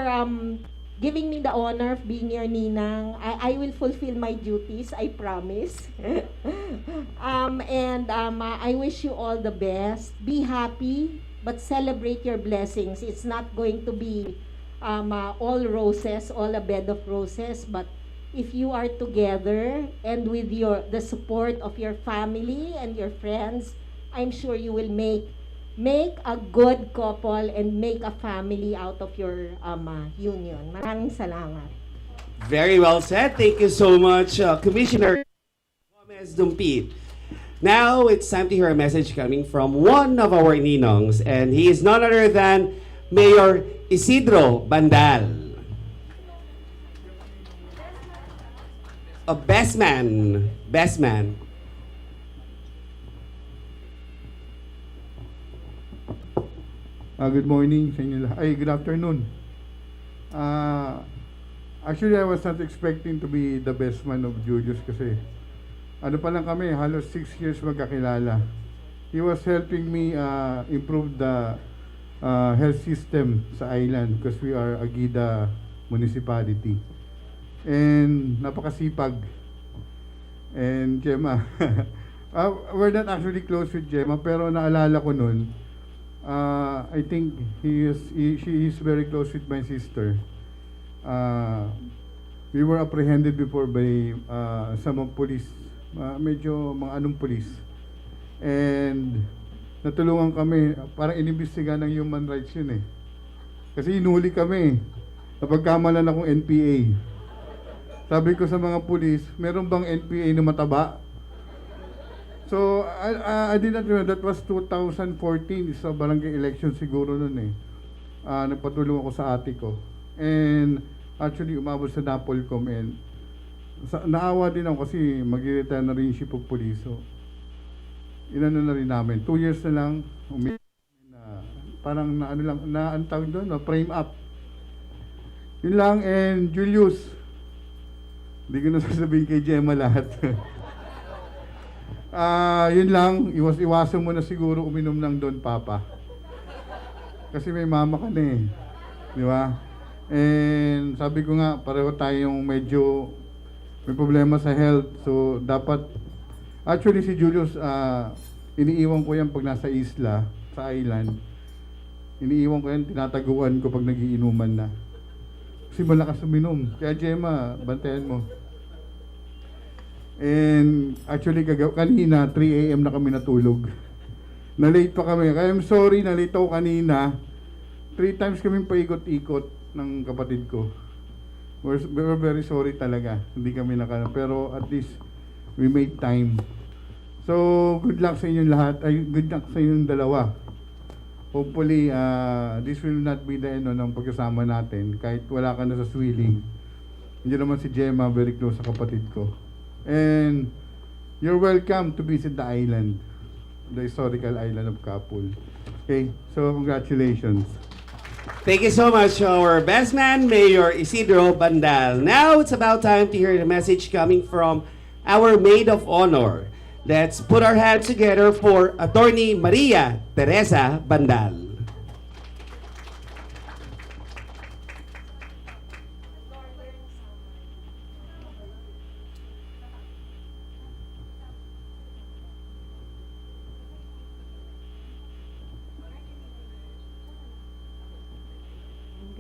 giving me the honor of being your ninang. I will fulfill my duties, I promise. I wish you all the best. Be happy, but celebrate your blessings. It's not going to be all roses, all a bed of roses, but if you are together and with the support of your family and your friends, I'm sure you will make a good couple and make a family out of your union. Maraming salamat. Very well said. Thank you so much, Commissioner Gomez Dumpit. Now, it's time to hear a message coming from one of our ninongs, and he is none other than Mayor Isidro Bandal. A best man. Best man. Good morning sa inyo lahat. Ay, good afternoon. Actually, I was not expecting to be the best man of Julius kasi ano pa lang kami, halos 6 years magkakilala. He was helping me improve the health system sa island because we are Agida municipality. And napakasipag. And Gemma, we're not actually close with Gemma, pero naalala ko nun, I think she is very close with my sister. We were apprehended before by some of police, medyo mga anong police. And natulungan kami, parang inimbestigahan ng human rights yun eh. Kasi inuli kami, napagkamalan akong NPA. Sabi ko sa mga police, meron bang NPA na mataba? So, I did not remember, that was 2014, sa barangay election siguro nun eh. Nagpatulong ako sa ate ko. And actually, umabot sa Napolcom and naawa din ako kasi mag-retire na rin yung chief of police. So, inano na rin namin. 2 years na lang, parang ang tawag doon, frame up. Yun lang, and Julius, hindi ko na sasabihin kay Gemma lahat. Yun lang, iwasan mo na siguro uminom ng Don Papa. Kasi may mama ka na eh. Di ba? And sabi ko nga, pareho tayong medyo may problema sa health. So, dapat, actually si Julius, iniiwan ko yan pag nasa isla, sa island. Iniiwan ko yan, tinataguan ko pag nagiinuman na. Kasi malakas uminom. Kaya Gemma, bantayan mo. And actually kanina 3 AM na kami natulog. Na-late pa kami. Kaya I'm sorry, na-late ako kanina. 3 times kaming paikot-ikot ng kapatid ko. we're very sorry talaga. Hindi kami pero at least we made time. So, good luck sa inyong lahat. Ay, good luck sa inyong dalawa. Hopefully, this will not be the end ng pagkasama natin. Kahit wala ka na sa Swiling. Hindi naman si Gemma, very close sa kapatid ko. And you're welcome to visit the island. The historical island of Kapul. Okay, so congratulations. Thank you so much, our best man, Mayor Isidro Bandal. Now it's about time to hear the message coming from our maid of honor. Let's put our hands together for Attorney Maria Teresa Bandal.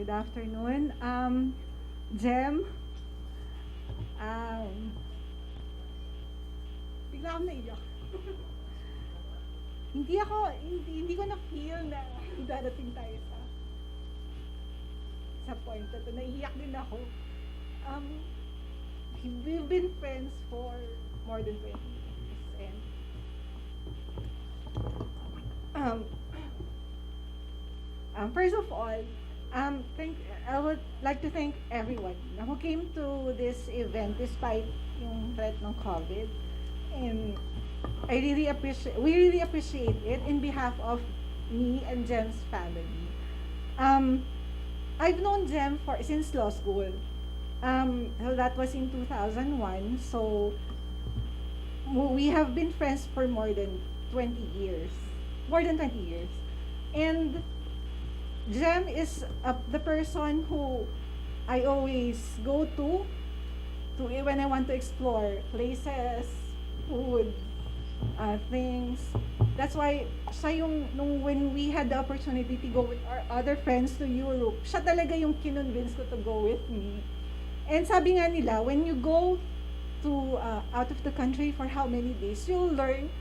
Good afternoon. Jem, bigla akong naiyak. hindi ko na-feel na darating tayo sa point na to. Naiyak din ako. We've been friends for more than 20 years. And first of all, I would like to thank everyone who came to this event despite yung threat ng COVID. And we really appreciate it in behalf of me and Jem's family. I've known Jem since law school. So that was in 2001. So we have been friends for more than 20 years. And Jem is the person who I always go to when I want to explore places, food, things. That's why siya when we had the opportunity to go with our other friends to Europe, siya talaga yung kinonvince ko to go with me. And sabi nga nila, when you go to out of the country for how many days, you'll learn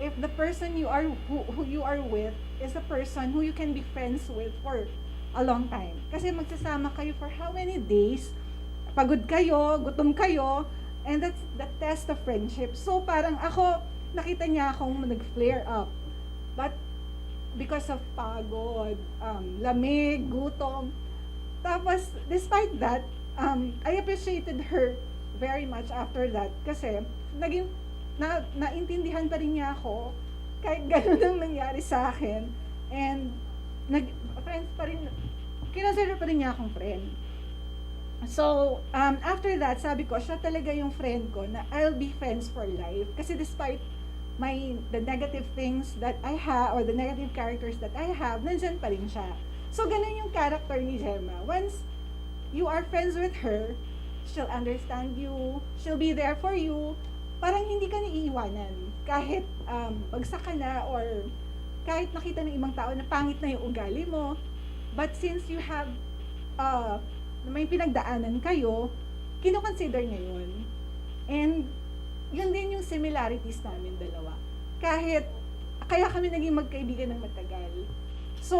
if the person who you are with is a person who you can be friends with for a long time. Kasi magsasama kayo for how many days, pagod kayo, gutom kayo, and that's the test of friendship. So parang ako, nakita niya akong nag-flare up. But because of pagod, lamig, gutom. Tapos, despite that, I appreciated her very much after that. Kasi, naintindihan pa rin niya ako kahit gano'n ang nangyari sa akin, and friends pa rin, kinonsider pa rin niya akong friend. So after that, sabi ko, siya talaga yung friend ko na I'll be friends for life, kasi despite the negative things that I have or the negative characters that I have, nandyan pa rin siya. So ganun yung character ni Gemma. Once you are friends with her, she'll understand you, she'll be there for you. Parang hindi ka naiiwanan kahit bagsak ka na or kahit nakita ng ibang tao na pangit na yung ugali mo. But since you have may pinagdaanan kayo, kino-consider niya yun. And yun din yung similarities namin dalawa. Kaya kami naging magkaibigan ng matagal. So,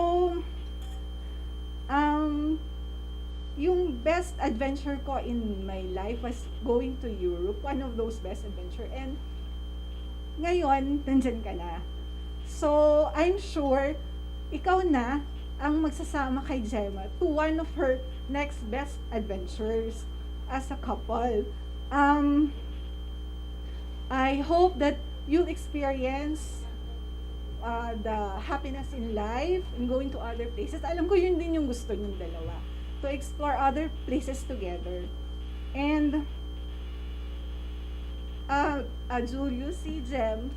yung best adventure ko in my life was going to Europe, one of those best adventure. And ngayon, nandyan ka na. So, I'm sure, ikaw na ang magsasama kay Gemma to one of her next best adventures as a couple. I hope that you'll experience the happiness in life and going to other places. Alam ko yun din yung gusto niyong dalawa, to explore other places together. And Julius, si Gem,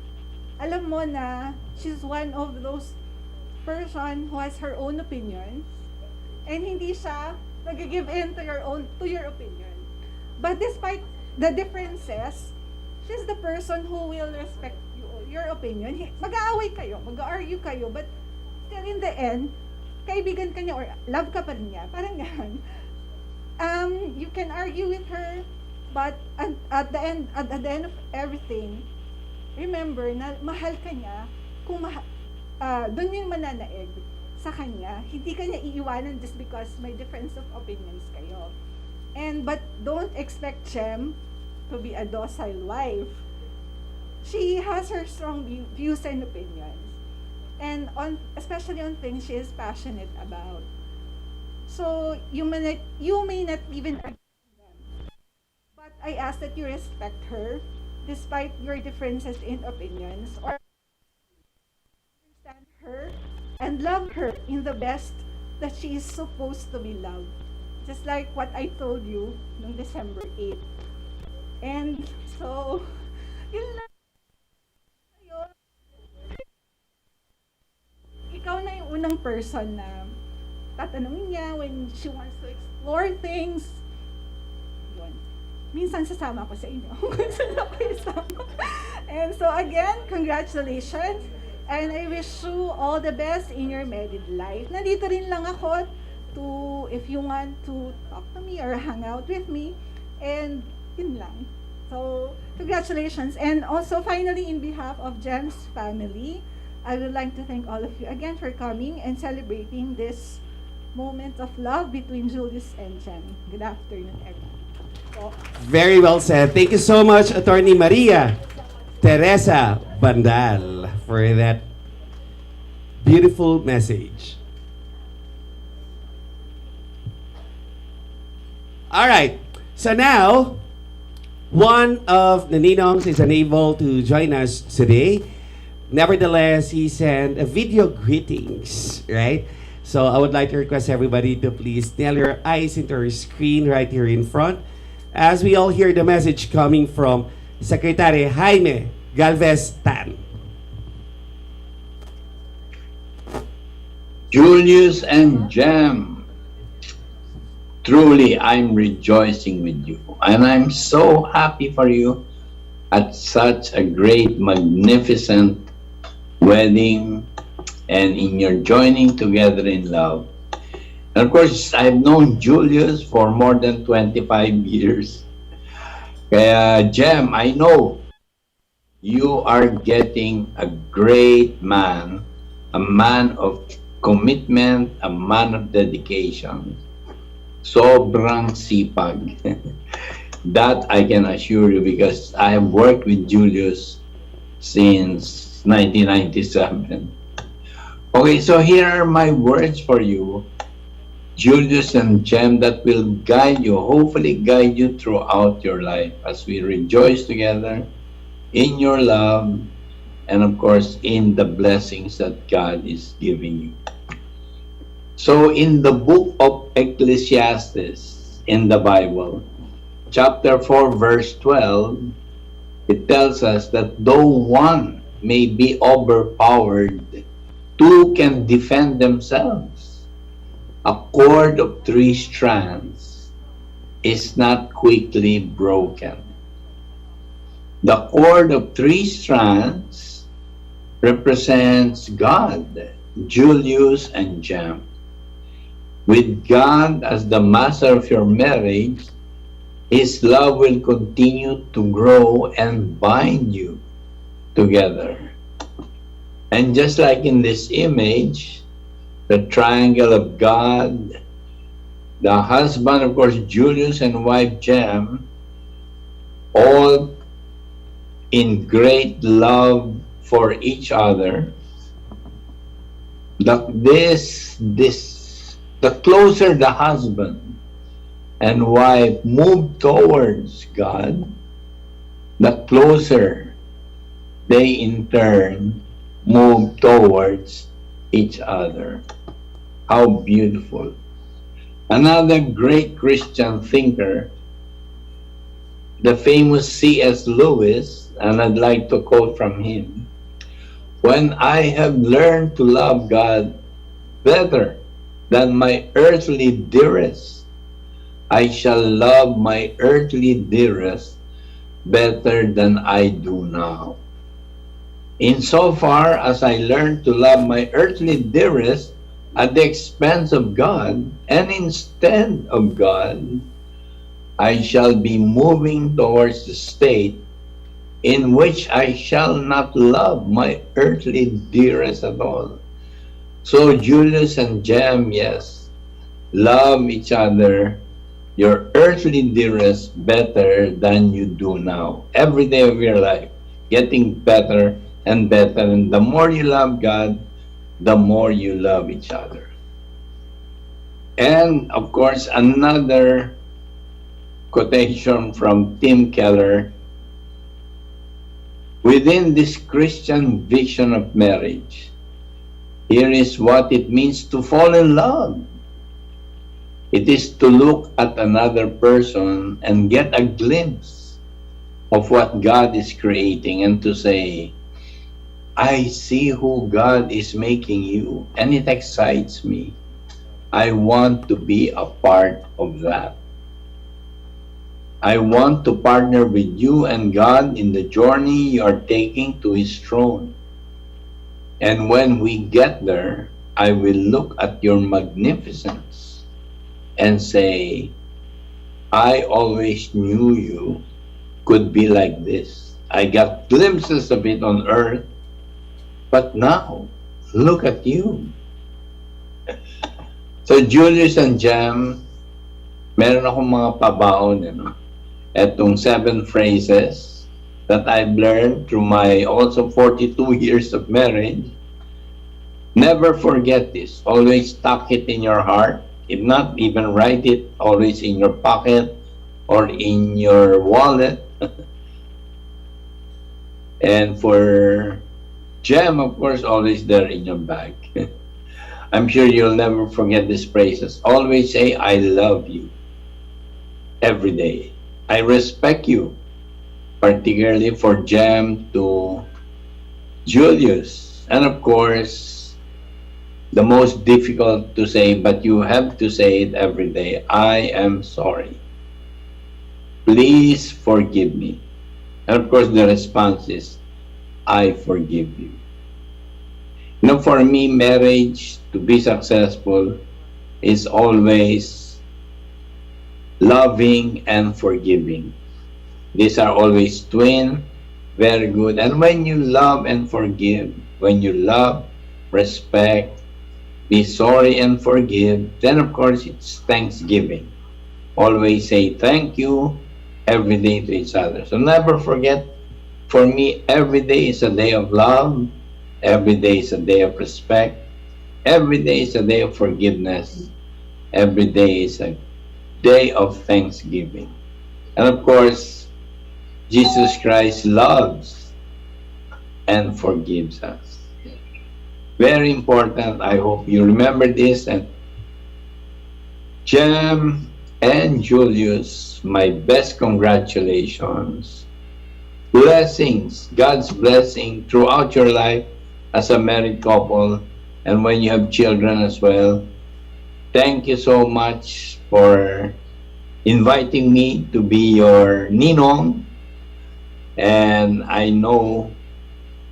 alam mo na she's one of those person who has her own opinions, and hindi siya nag-give in to your opinion. But despite the differences, she's the person who will respect your opinion. Mag-aaway kayo, mag-argue kayo, but still in the end, kaibigan ka niya or love ka pa rin niya. Parang gano'n. You can argue with her, but at the end of everything, remember na mahal ka niya. Kung doon yung mananaig sa kanya, hindi ka niya iiwanan just because may difference of opinions kayo. But don't expect Gem to be a docile wife. She has her strong views and opinions, and especially on things she is passionate about. So you may not even agree with them, but I ask that you respect her despite your differences in opinions, or understand her and love her in the best that she is supposed to be loved. Just like what I told you noong December 8th. And so, yun lang. Ikaw na yung unang person na tatanungin niya when she wants to explore things. Yun. Minsan sasama ko sa inyo. Minsan ako isama. And so again, congratulations. And I wish you all the best in your married life. Nandito rin lang ako to, if you want to talk to me or hang out with me. And yun lang. So, congratulations. And also, finally, in behalf of Gem's family, I would like to thank all of you again for coming and celebrating this moment of love between Julius and Gem. Good afternoon, everyone. So, Very well said. Thank you so much, Attorney Maria Teresa Bandal, for that beautiful message. All right. So now, one of the Ninongs is unable to join us today. Nevertheless, he sent a video greetings, right? So I would like to request everybody to please nail your eyes into our screen right here in front as we all hear the message coming from Secretary Jaime Galvez Tan. Julius and Gem, truly I'm rejoicing with you, and I'm so happy for you at such a great, magnificent wedding and in your joining together in love. And of course, I've known Julius for more than 25 years. Kaya Gem, I know you are getting a great man, a man of commitment, a man of dedication. Sobrang sipag. That I can assure you because I have worked with Julius since 1997. Okay, so here are my words for you, Julius and Gem, that will guide you, hopefully guide you throughout your life as we rejoice together in your love and of course in the blessings that God is giving you. So in the book of Ecclesiastes in the Bible, chapter 4, verse 12, it tells us that though one may be overpowered, two can defend themselves. A cord of 3 strands is not quickly broken. The cord of 3 strands represents God, Julius and Gem. With God as the master of your marriage, His love will continue to grow and bind you together. And just like in this image, the triangle of God, the husband, of course, Julius, and wife Gem, all in great love for each other. The closer the husband and wife move towards God, the closer they in turn move towards each other. How beautiful. Another great Christian thinker, the famous C.S. Lewis, and I'd like to quote from him, "When I have learned to love God better than my earthly dearest, I shall love my earthly dearest better than I do now. Insofar as I learn to love my earthly dearest at the expense of God and instead of God, I shall be moving towards the state in which I shall not love my earthly dearest at all." So Julius and Gem, yes, love each other your earthly dearest better than you do now. Every day of your life, getting better and better. And the more you love God, the more you love each other. And of course, another quotation from Tim Keller: within this Christian vision of marriage, here is what it means to fall in love. It is to look at another person and get a glimpse of what God is creating and to say, I see who God is making you, and it excites me. I want to be a part of that. I want to partner with you and God in the journey you are taking to His throne. And when we get there, I will look at your magnificence and say, I always knew you could be like this. I got glimpses of it on earth, but now, look at you. So Julius and Jam, meron akong mga pabaon, etong 7 phrases that I've learned through my also 42 years of marriage. Never forget this. Always tuck it in your heart. If not, even write it always in your pocket or in your wallet. And for Gem, of course, always there in your bag. I'm sure you'll never forget these phrases. Always say, I love you. Every day. I respect you. Particularly for Gem to Julius. And of course, the most difficult to say, but you have to say it every day. I am sorry. Please forgive me. And of course, the response is, I forgive you. You know, for me, marriage to be successful is always loving and forgiving. These are always twin, very good. And when you love and forgive, when you love, respect, be sorry and forgive, then of course it's Thanksgiving. Always say thank you every day to each other. So never forget, for me, every day is a day of love. Every day is a day of respect. Every day is a day of forgiveness. Every day is a day of thanksgiving. And of course, Jesus Christ loves and forgives us. Very important. I hope you remember this. And Jem and Julius, my best congratulations. Blessings, God's blessing throughout your life as a married couple and when you have children as well. Thank you so much for inviting me to be your ninong, and I know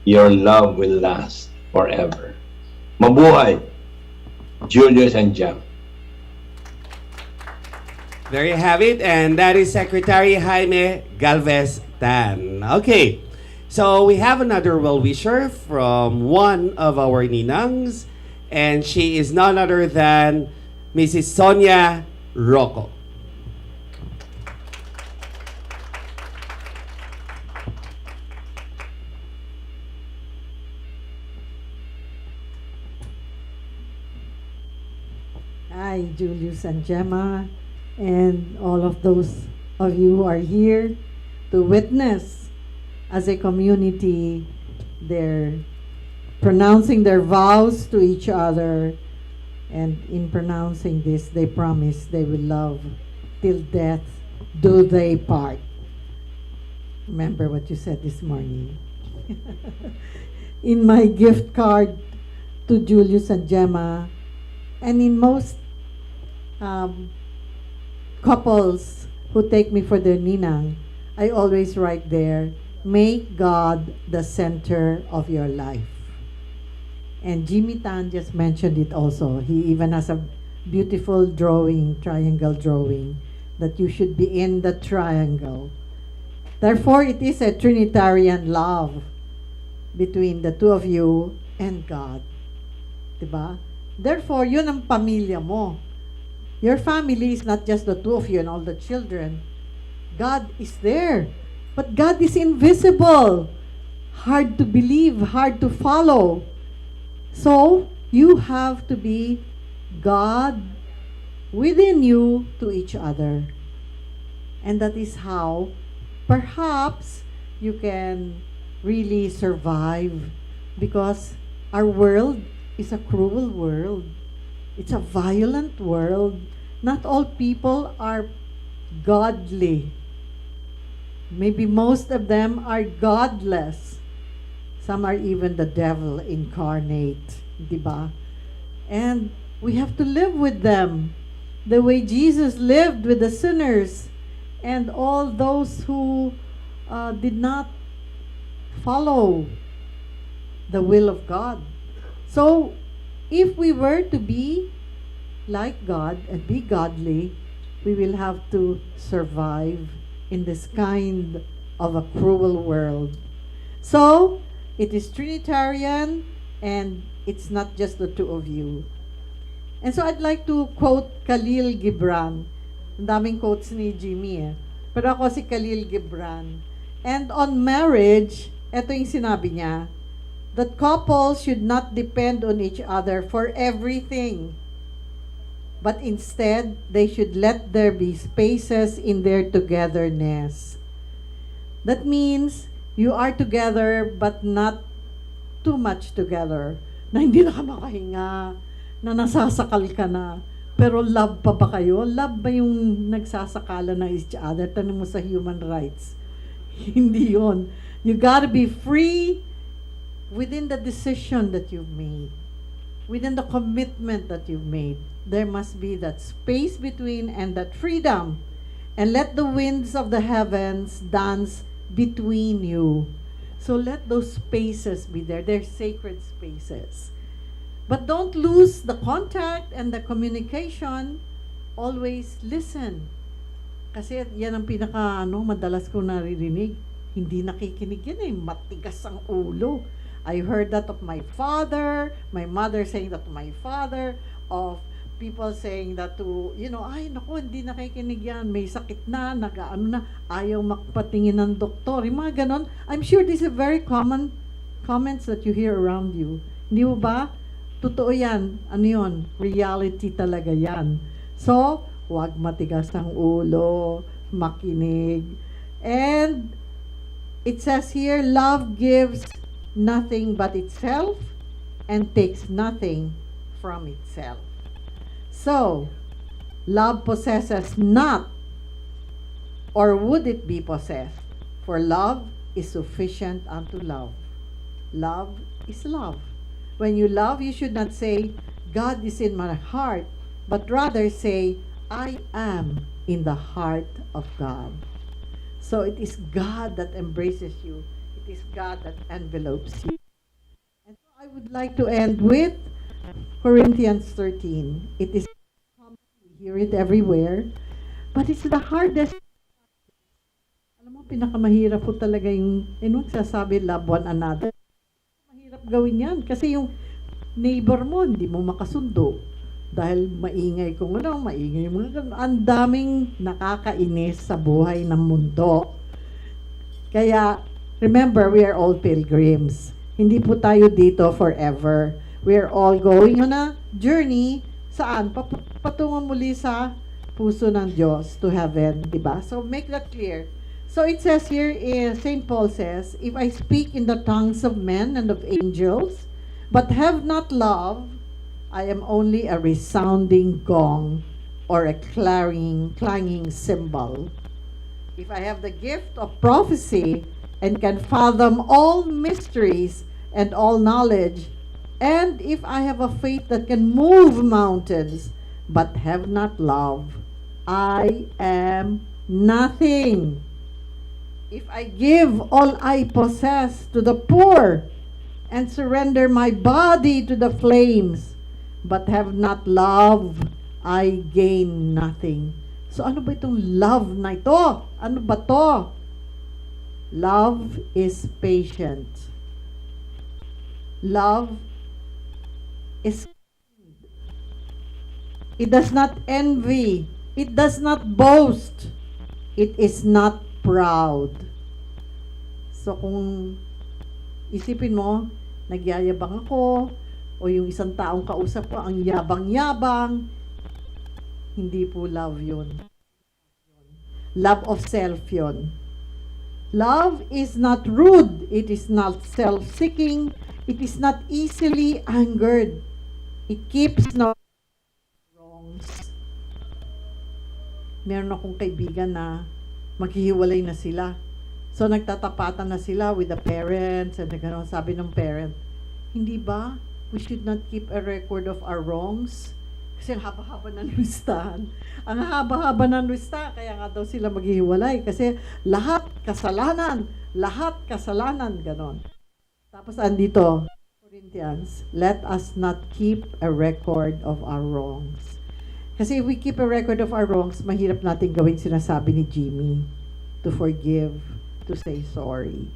your love will last forever. Mabuhay, Julius and Jam. There you have it, and that is Secretary Jaime Galvez Tan. Okay, so we have another well-wisher from one of our ninangs, and she is none other than Mrs. Sonia Rocco. Hi, Julius and Gemma, and all of those of you who are here to witness as a community their pronouncing their vows to each other, and in pronouncing this they promise they will love till death do they part. Remember what you said this morning. In my gift card to Julius and Gemma, and in most couples who take me for their ninang, I always write there, make God the center of your life. And Jimmy Tan just mentioned it also. He even has a beautiful drawing, triangle drawing, that you should be in the triangle. Therefore, it is a Trinitarian love between the two of you and God. Diba? Therefore, yun ang pamilya mo. Your family is not just the two of you and all the children. God is there. But God is invisible. Hard to believe, hard to follow. So, you have to be God within you to each other. And that is how perhaps you can really survive, because our world is a cruel world. It's a violent world. Not all people are godly. Maybe most of them are godless. Some are even the devil incarnate, diba? And we have to live with them the way Jesus lived with the sinners and all those who did not follow the will of God. So, if we were to be like God and be godly, we will have to survive in this kind of a cruel world. So, it is Trinitarian, and it's not just the two of you. And so I'd like to quote Khalil Gibran. Ang daming quotes ni Jimmy eh. Pero ako si Khalil Gibran. And on marriage, ito yung sinabi niya, that couples should not depend on each other for everything, but instead, they should let there be spaces in their togetherness. That means, you are together but not too much together. Na hindi na ka makahinga, na nasasakal ka na. Pero love pa ba kayo? Love ba yung nagsasakala ng each other? Tanong mo sa human rights. Hindi yon. You gotta be free within the decision that you've made. Within the commitment that you've made. There must be that space between and that freedom. And let the winds of the heavens dance between you. So let those spaces be there. They're sacred spaces. But don't lose the contact and the communication. Always listen. Kasi yan ang madalas ko naririnig. Hindi nakikinig yan eh. Matigas ang ulo. I heard that of my father, my mother saying that to my father, of people saying that to, ay naku, hindi nakikinig yan, may sakit na, ayaw makpatingin ng doktor, yung mga ganon. I'm sure this is very common comments that you hear around you. Hindi mo ba? Totoo yan. Ano yun? Reality talaga yan. So, huwag matigas ang ulo, makinig. And, it says here, love gives nothing but itself and takes nothing from itself. So, love possesses not, or would it be possessed? For love is sufficient unto love. Love is love. When you love, you should not say, God is in my heart, but rather say, I am in the heart of God. So it is God that embraces you. It is God that envelopes you. And so I would like to end with Corinthians 13. It is common, we hear it everywhere, but it's the hardest. Alam mo, pinakamahirap po talaga yung sasabi, love one another. Mahirap gawin yan kasi yung neighbor mo, hindi mo makasundo. Dahil maingay kung maingay yung mga ganun. Ang daming nakakainis sa buhay ng mundo. Kaya, remember, we are all pilgrims. Hindi po tayo dito forever. We are all going on a journey. Saan? Patungo muli sa puso ng Diyos, to heaven. Diba? So, make that clear. So, it says here, St. Paul says, if I speak in the tongues of men and of angels, but have not love, I am only a resounding gong or a clanging cymbal. If I have the gift of prophecy and can fathom all mysteries and all knowledge, and if I have a faith that can move mountains, but have not love, I am nothing. If I give all I possess to the poor and surrender my body to the flames, but have not love, I gain nothing. So ano ba itong love na ito? Ano ba to? Love is patient. Love is kind. It does not envy. It does not boast. It is not proud. So kung isipin mo, nagyayabang ako, o yung isang taong kausap ko, ang yabang-yabang, hindi po love yun. Love of self yun. Love is not rude. It is not self-seeking. It is not easily angered. It keeps no wrongs. Meron akong kaibigan na maghihiwalay na sila. So, nagtatapatan na sila with the parents and gano'n. Sabi ng parent, hindi ba we should not keep a record of our wrongs? Kasi ang haba-haba ng listahan. Ang haba-haba ng listahan, kaya nga daw sila maghihiwalay. Kasi lahat kasalanan, gano'n. Tapos andito, Corinthians, let us not keep a record of our wrongs. Kasi if we keep a record of our wrongs, mahirap natin gawin sinasabi ni Jimmy, to forgive, to say sorry.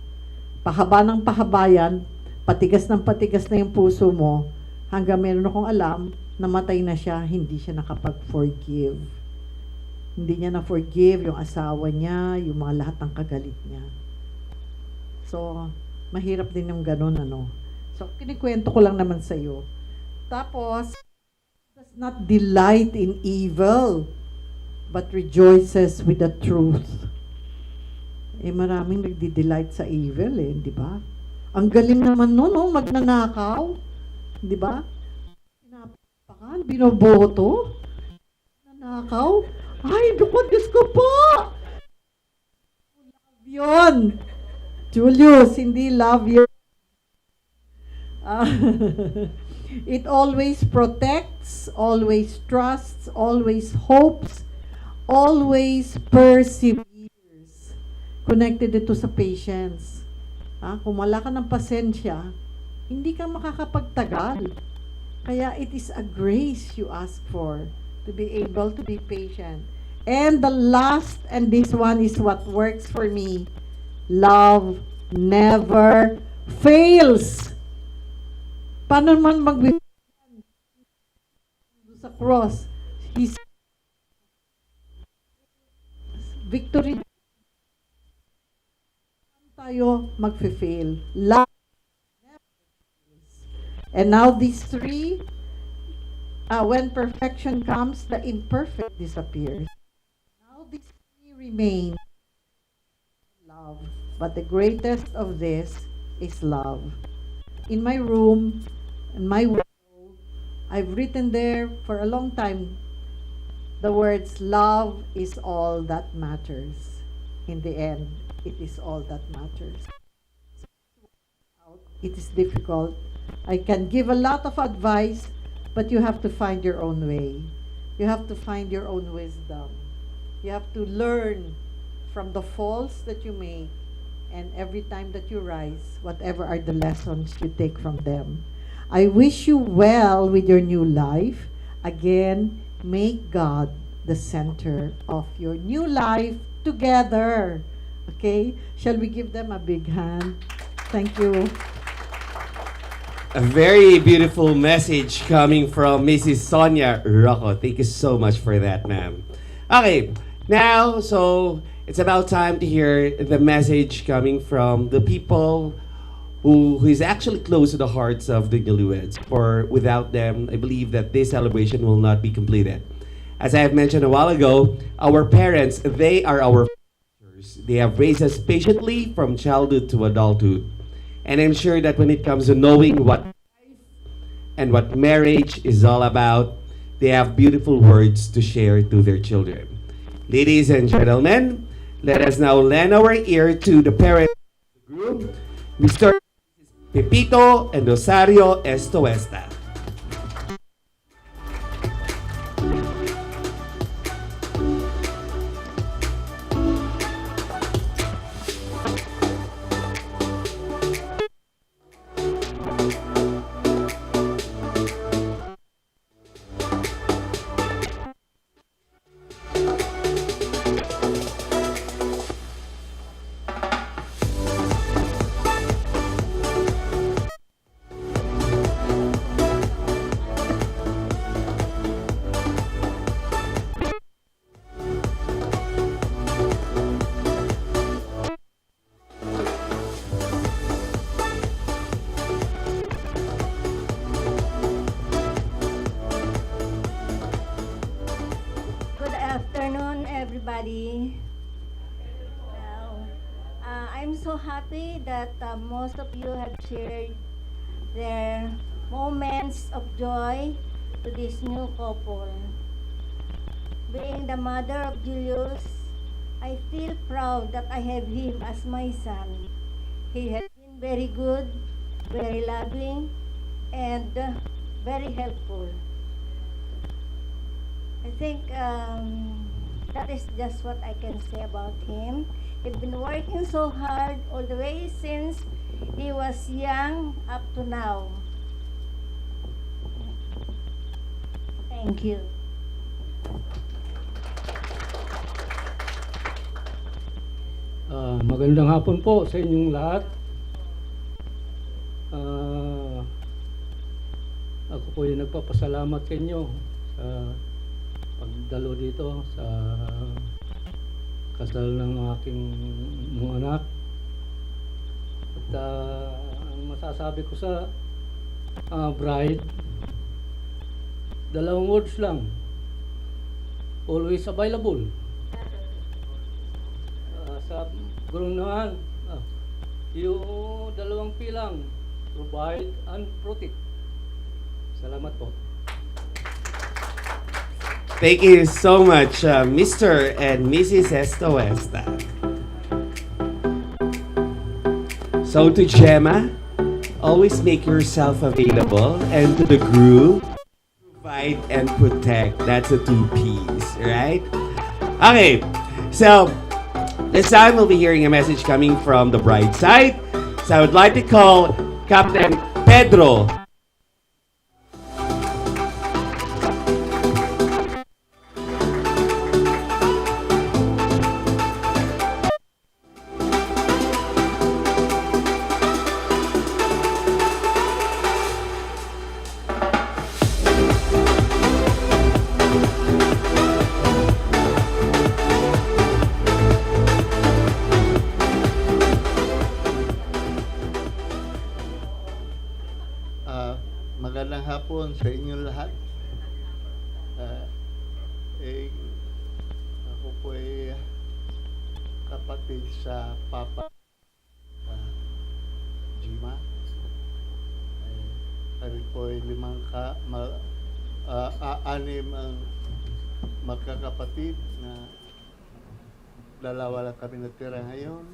Pahaba ng pahabayan, patigas ng patigas na yung puso mo, hanggang meron akong alam, namatay na siya, hindi siya nakapag-forgive. Hindi niya na-forgive yung asawa niya, yung mga lahat ng kagalit niya. So, mahirap din yung ganun, ano. So, kinikwento ko lang naman sa iyo. Tapos, does not delight in evil, but rejoices with the truth. Eh, maraming nagdi-delight sa evil, eh, di ba? Ang galing naman nun, no? Magnanakaw. Di ba? Pinapakan, binoboto. Nanakaw. Ay, Diyos ko po! Love yun. Julius, hindi love yun. It always protects, always trusts, always hopes, always perseveres. Connected ito sa patience. Kung wala ka ng pasensya, hindi ka makakapagtagal. Kaya it is a grace you ask for to be able to be patient. And the last, and this one is what works for me, love never fails. Paano man sa cross? His victory. Tayo magfe-fail. Love never fails. And now these three, when perfection comes, the imperfect disappears. Now these three remain. Love. But the greatest of this is love. In my room, in my wall, I've written there for a long time the words, love is all that matters. In the end, it is all that matters. It is difficult. I can give a lot of advice, but you have to find your own way. You have to find your own wisdom. You have to learn from the faults that you make, and every time that you rise, whatever are the lessons you take from them. I wish you well with your new life. Again, make God the center of your new life together. Okay? Shall we give them a big hand? Thank you. A very beautiful message coming from Mrs. Sonia Rocco. Thank you so much for that, ma'am. Okay, now, so it's about time to hear the message coming from the people who is actually close to the hearts of the newlyweds. For without them, I believe that this celebration will not be completed. As I have mentioned a while ago, our parents, they are our teachers. They have raised us patiently from childhood to adulthood. And I'm sure that when it comes to knowing what life and what marriage is all about, they have beautiful words to share to their children. Ladies and gentlemen, let us now lend our ear to the parents of the group, Mr. Pepito and Rosario Estoesta. everybody. Well, I'm so happy that most of you have shared their moments of joy to this new couple. Being the mother of Julius, I feel proud that I have him as my son. He has been very good, very loving, and very helpful. I think that is just what I can say about him. He's been working so hard all the way since he was young up to now. Thank you. Magandang hapon po sa inyong lahat. Ako po ay nagpapasalamat sa inyo sa pagdalo dito sa kasal ng aking mga anak. At ang masasabi ko sa bride, dalawang words lang: always available. Sa gurungan, yung dalawang pilang, provide and protect. Salamat po. Thank you so much, Mr. and Mrs. Estoesta. So to Gemma, always make yourself available, and to the groom, provide and protect. That's a 2 P's, right? Okay, so this time we'll be hearing a message coming from the bride side. So I would like to call Captain Pedro. Magandang hapon sa inyong lahat. Ako po ay kapatid sa Papa Gemma. Kami po ay anim ang magkakapatid na dalawa lang kami natira ngayon.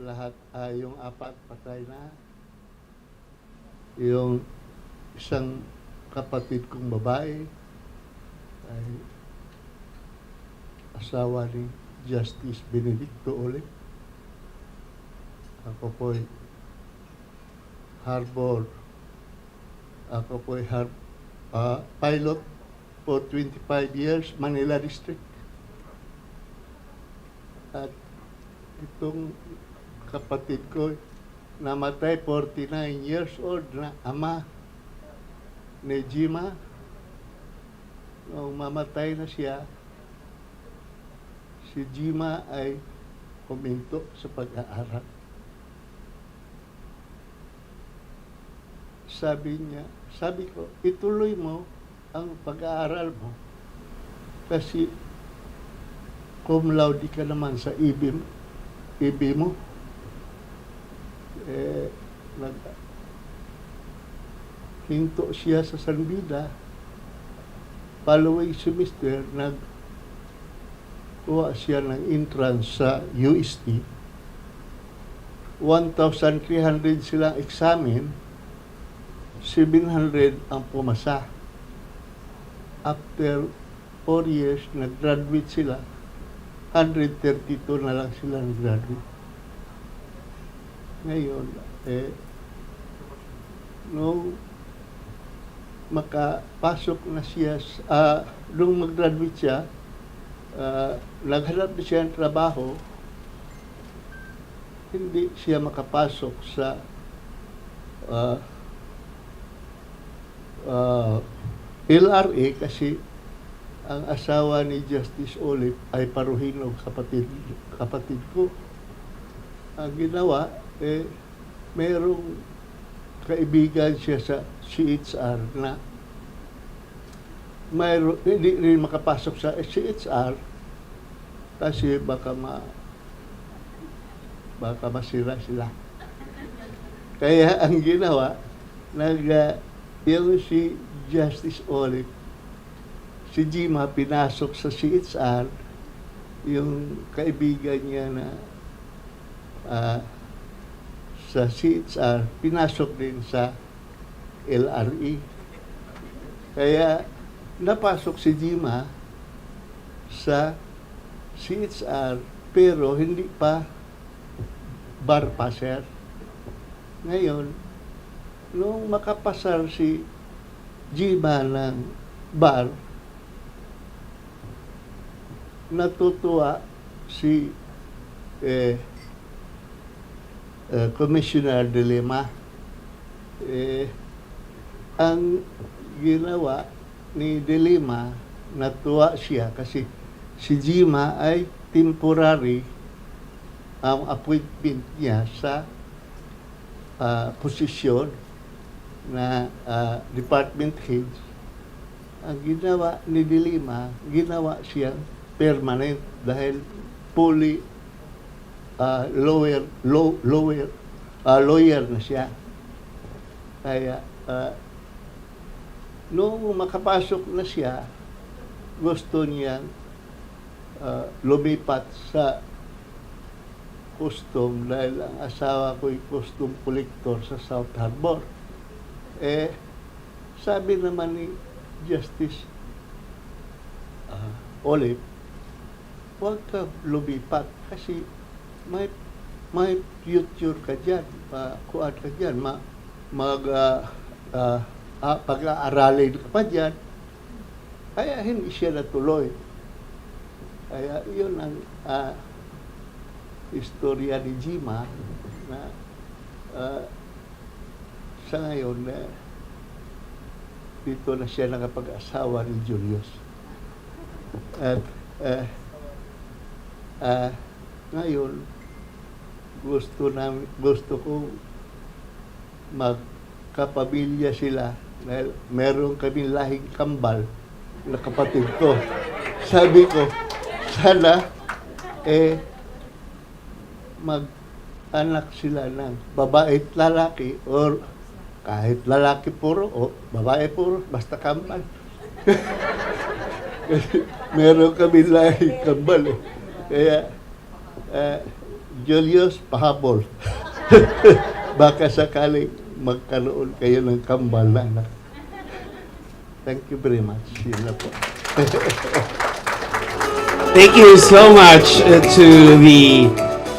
Lahat yung apat patay na. Yung isang kapatid kong babae ay asawa ni Justice Benedicto ulit. Ako po'y harbor. Ako po'y pilot for 25 years, Manila District. At itong kapatid ko namatay 49 years old na ama ni Gemma. Nung mamatay na siya, si Gemma ay huminto sa pag-aaral. Sabi ko, ituloy mo ang pag-aaral mo kasi cum laude ka naman sa IB mo. Hinto siya sa San Bida. Following semester, nagkuha siya ng entrance sa UST. 1,300 silang examen, 700 ang pumasa. After 4 years, nag-graduate sila. 132 na lang sila nag-graduate. Ngayon, nung makapasok na siya, nung mag-graduate siya, naghanap na siya ng trabaho, hindi siya makapasok sa LRA kasi ang asawa ni Justice Olive ay paruhin ng kapatid ko. Ang ginawa, mayroong kaibigan siya sa CHR na hindi rin makapasok sa CHR kasi baka masira sila. Kaya ang ginawa, yung si Justice Olive, si Gemma pinasok sa CHR, yung kaibigan niya na sa CHR, pinasok din sa LRE. Kaya napasok si Gemma sa CHR pero hindi pa bar passer. Ngayon, nung makapasar si Gemma ng bar, natutuwa si Commissioner de Lima. Ang ginawa ni De Lima, natuwa siya kasi si Gemma ay temporary ang appointment niya sa posisyon na department head. Ang ginawa ni De Lima, ginawa siyang permanent dahil fully lawyer na siya. Kaya nung makapasok na siya, gusto niyang lumipat sa custom dahil ang asawa ko'y custom collector sa South Harbor. Sabi naman ni Justice Olive, huwag ka lumipat kasi may future ka dyan, kuan ka dyan, pag-aaralin ka pa dyan. Kaya hindi siya natuloy. Kaya yun ang istorya ni Gemma na sa ngayon dito na siya nakapag-asawa ni Julius. At ngayon gusto ko magkapamilya sila dahil meron kaming lahing kambal na kapatid ko. Sabi ko, sana mag-anak sila ng babae at lalaki or kahit lalaki puro o babae puro, basta kambal. Meron kami lahing kambal. Kaya Julius, pahabol. Baka sakaling magkaroon kayo ng kambal na anak. Thank you very much. Yun na po. Thank you so much to the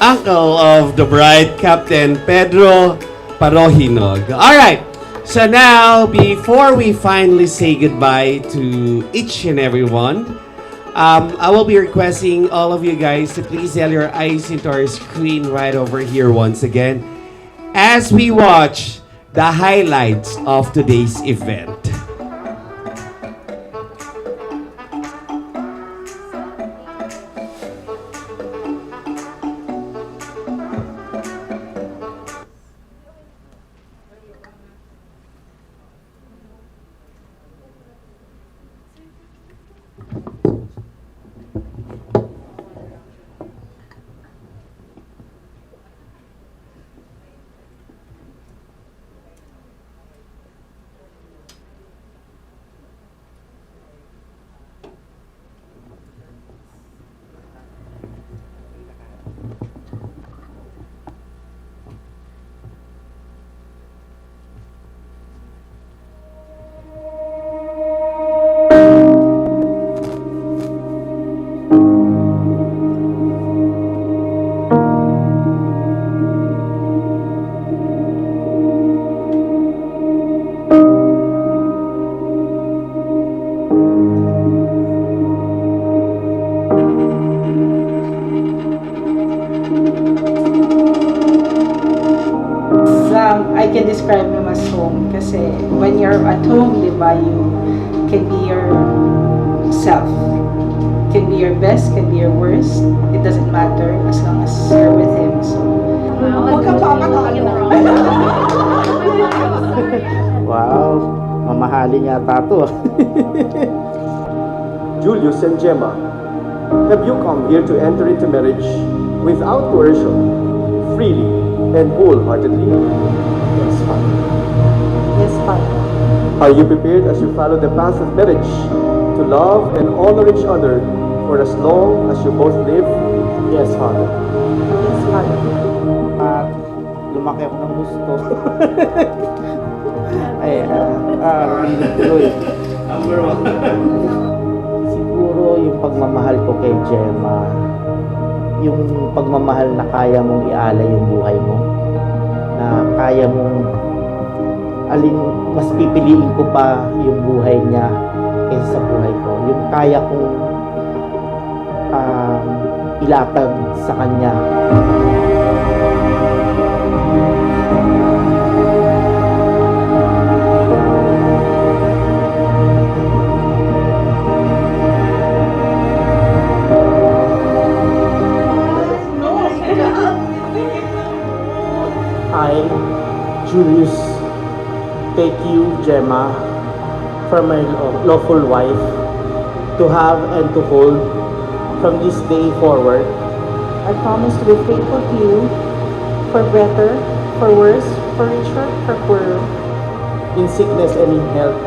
uncle of the bride, Captain Pedro Parohinog. All right. So now, before we finally say goodbye to each and every one, I will be requesting all of you guys to please tell your eyes into our screen right over here once again as we watch the highlights of today's event. I can describe him as home kasi when you're at home, di ba, you can be yourself. Can be your best, can be your worst. It doesn't matter as long as you're with him. So, wow, mamahalin yata to. Julius and Gemma, have you come here to enter into marriage without coercion, freely and wholeheartedly? Yes, Father. Yes, Father. Are you prepared as you follow the path of marriage to love and honor each other for as long as you both live? Yes, Father. Yes, Father. At lumaki ako ng gusto. Ay, tuloy. Number one. Siguro yung pagmamahal ko kay Gemma, yung pagmamahal na kaya mong ialay yung buhay mo, na kaya mong mas pipiliin ko pa yung buhay niya kaysa sa buhay ko. Yung kaya kong ilatag sa kanya. I, Julius, take you, Gemma, for my lawful wife, to have and to hold from this day forward. I promise to be faithful to you, for better, for worse, for richer, for poorer, in sickness and in health,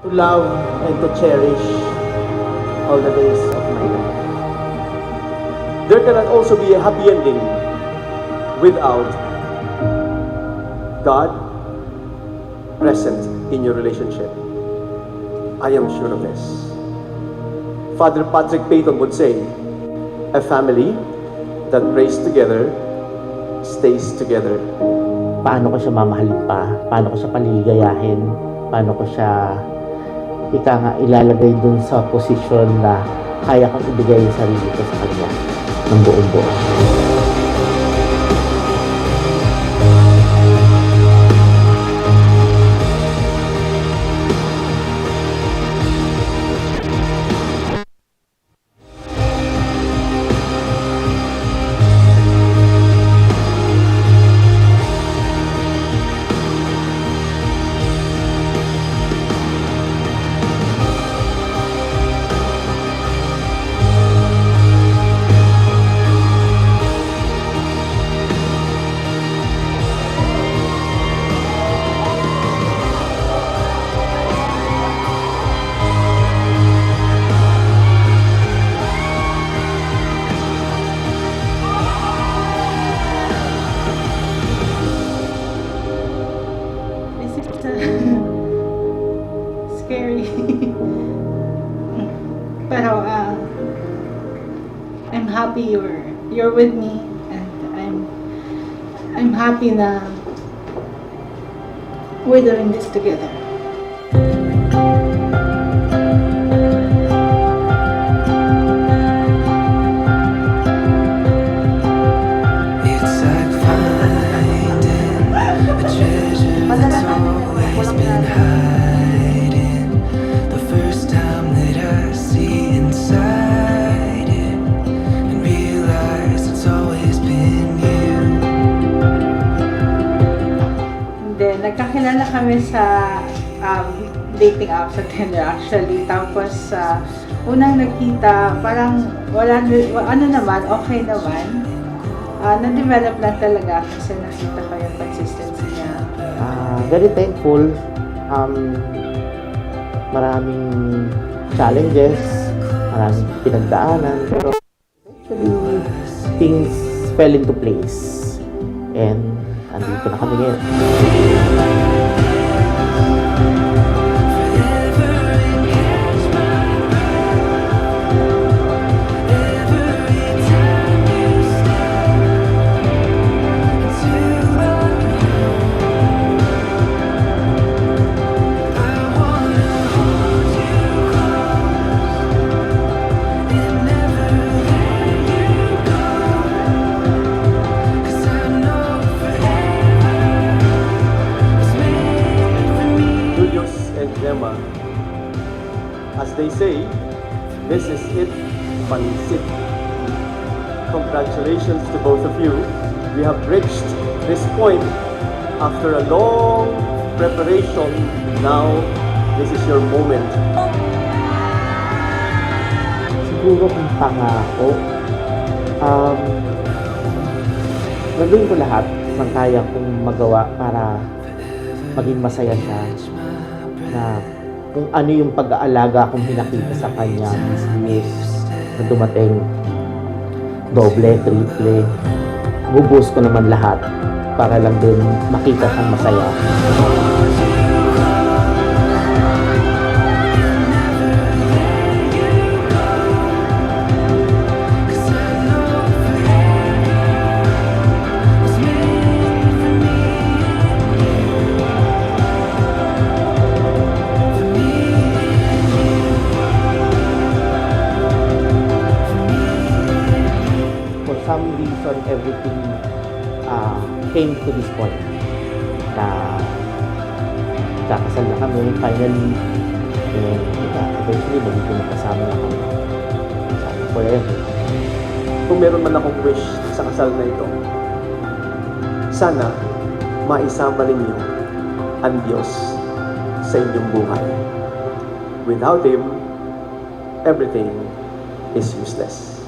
to love and to cherish all the days of my life. There cannot also be a happy ending without God present in your relationship. I am sure of this. Father Patrick Payton would say, a family that prays together stays together. Paano ko siya mamahalin pa? Paano ko siya paligayahin? Paano ko siya ilalagay dun sa posisyon na kaya kong ibigay yung sarili ko sa kanya ng buong buo. Scary. Pero I'm happy you're with me, and I'm happy na we're doing this together. It's like finding a treasure that's always been hiding. The first time that I see inside it and realize it's always been you. Then, nagkakilala kami sa dating app sa Tinder actually. Tapos, unang nagkita, parang ano naman, okay naman. Na-develop lang talaga kasi nakita ko yung consistency niya. Very thankful. Maraming challenges, maraming pinagdaanan, pero actually things fell into place. And andito na kami ngayon. Julius and Gemma, as they say, this is it, pansit. Congratulations to both of you. We have reached this point after a long preparation. Now, this is your moment. siguro kung pangako, gagawin ko lahat ng kaya kong magawa para maging masaya siya, na kung ano yung pag-aalaga kong pinakita sa kanya is na dumating doble, triple, bubuhos ko naman lahat para lang din makita siyang masaya. For some reason, everything came to this point na kakasal na kami finally, and eventually magiging magkasama na kami forever. Kung meron man akong wish sa kasal na ito, sana maisama ninyo ang Diyos sa inyong buhay. Without Him, everything is useless.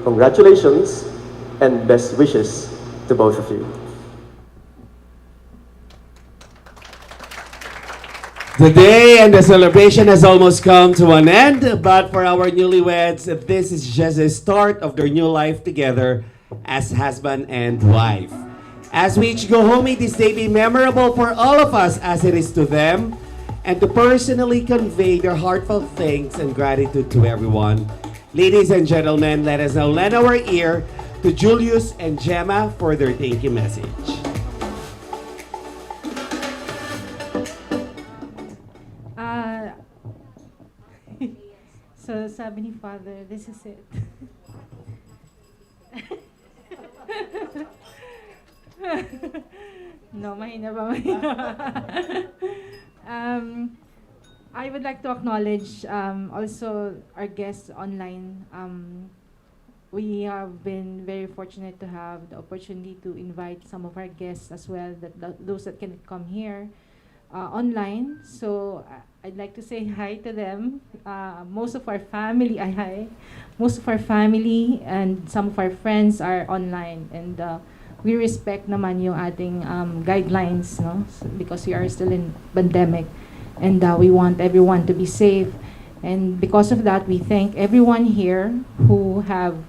Congratulations and best wishes to both of you. The day and the celebration has almost come to an end, but for our newlyweds, this is just the start of their new life together as husband and wife. As we each go home, may this day be memorable for all of us as it is to them, and to personally convey their heartfelt thanks and gratitude to everyone. Ladies and gentlemen, let us now lend our ear to Julius and Gemma for their thank you message. So sabi ni Father, this is it. No, mahina ba? I would like to acknowledge also our guests online. We have been very fortunate to have the opportunity to invite some of our guests as well, those that can come here online. So I'd like to say hi to them. Most of our family, most of our family and some of our friends are online, and we respect naman yung ating guidelines, no? Because we are still in pandemic. And we want everyone to be safe. And because of that, we thank everyone here who have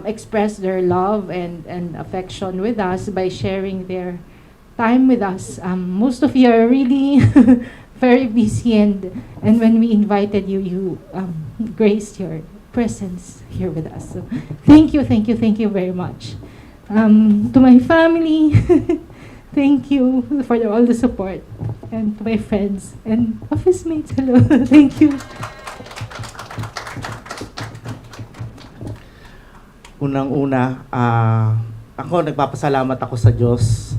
expressed their love and affection with us by sharing their time with us. Most of you are really very busy, and when we invited you, you graced your presence here with us. So thank you very much. To my family, thank you for all the support. And to my friends and office mates, hello. Thank you. Unang-una, ako nagpapasalamat ako sa Diyos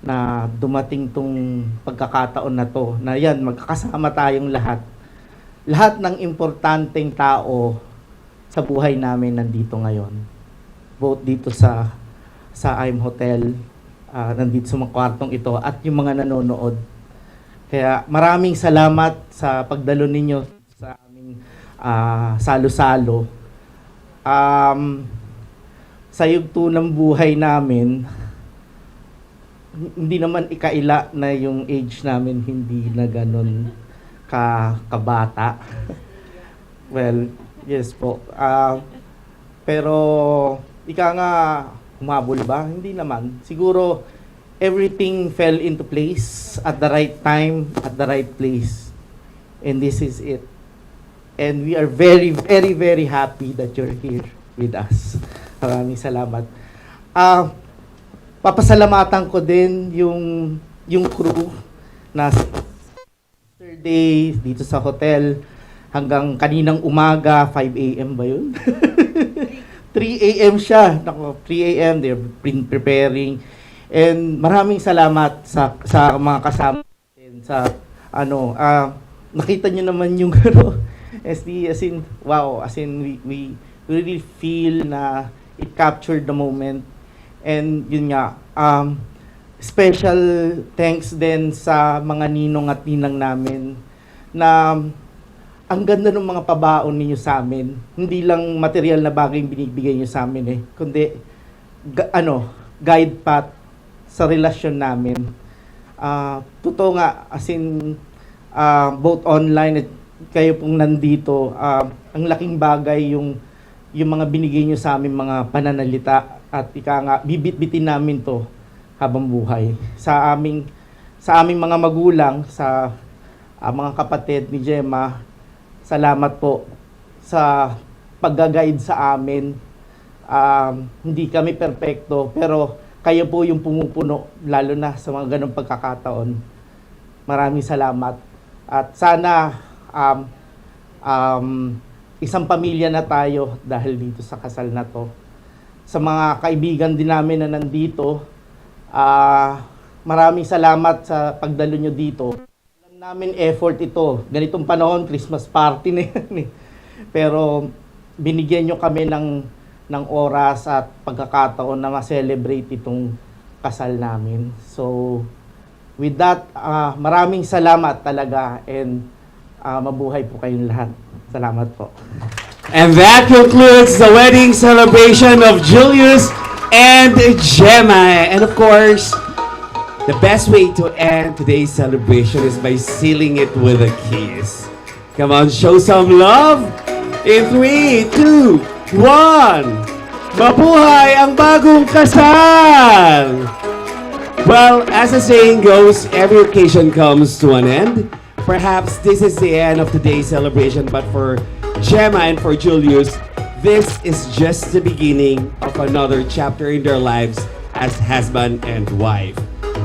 na dumating tong pagkakataon na to, na yan, magkakasama tayong lahat. Lahat ng importanteng tao sa buhay namin nandito ngayon. Both dito sa IM Hotel, nandito sa mga kwartong ito, at yung mga nanonood. Kaya maraming salamat sa pagdalo ninyo sa aming salo-salo. Sa yugto ng buhay namin, hindi naman ikaila na yung age namin hindi na ganun kabata. Well, yes po. Pero ika nga, humabol ba? Hindi naman. Siguro, everything fell into place at the right time, at the right place. And this is it. And we are very, very, very happy that you're here with us. Maraming salamat. Papasalamatan ko din yung crew na yesterday dito sa hotel hanggang kaninang umaga, 5 a.m. ba yun? 3 a.m. siya. 3 a.m. they're preparing. And maraming salamat sa mga kasama natin sa nakita niyo naman yung as in wow, as in we really feel na it captured the moment. And yun nga, special thanks din sa mga ninong at ninang namin na ang ganda ng mga pabaon ninyo sa amin. Hindi lang material na bagay yung binibigay nyo sa amin kundi guide path sa relasyon namin. Totoo nga, as in, both online at kayo pong nandito, ang laking bagay yung mga binigay nyo sa amin mga pananalita at bibit-bitin namin to habang buhay. Sa aming mga magulang, sa mga kapatid ni Gemma, salamat po sa pag-guide sa amin. Hindi kami perpekto, pero kayo po yung pumupuno, lalo na sa mga ganong pagkakataon. Maraming salamat. At sana isang pamilya na tayo dahil dito sa kasal na to. Sa mga kaibigan din namin na nandito, maraming salamat sa pagdalo nyo dito. Alam namin effort ito. Ganitong panahon, Christmas party na yan. Pero binigyan nyo kami ng oras at pagkakataon na ma-celebrate itong kasal namin. So, with that, maraming salamat talaga and mabuhay po kayong lahat. Salamat po. And that concludes the wedding celebration of Julius and Gemma. And of course, the best way to end today's celebration is by sealing it with a kiss. Come on, show some love. In 3, 2, 1. Mabuhay ang bagong kasal! Well, as the saying goes, every occasion comes to an end. Perhaps this is the end of today's celebration, but for Gemma and for Julius, this is just the beginning of another chapter in their lives as husband and wife.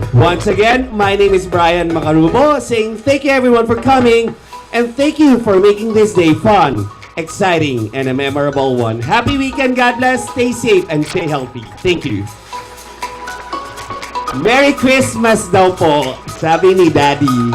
Once again, my name is Brian Macarubo, saying thank you everyone for coming, and thank you for making this day fun, exciting, and a memorable one. Happy weekend, God bless, stay safe, and stay healthy. Thank you. Merry Christmas daw po, sabi ni Daddy.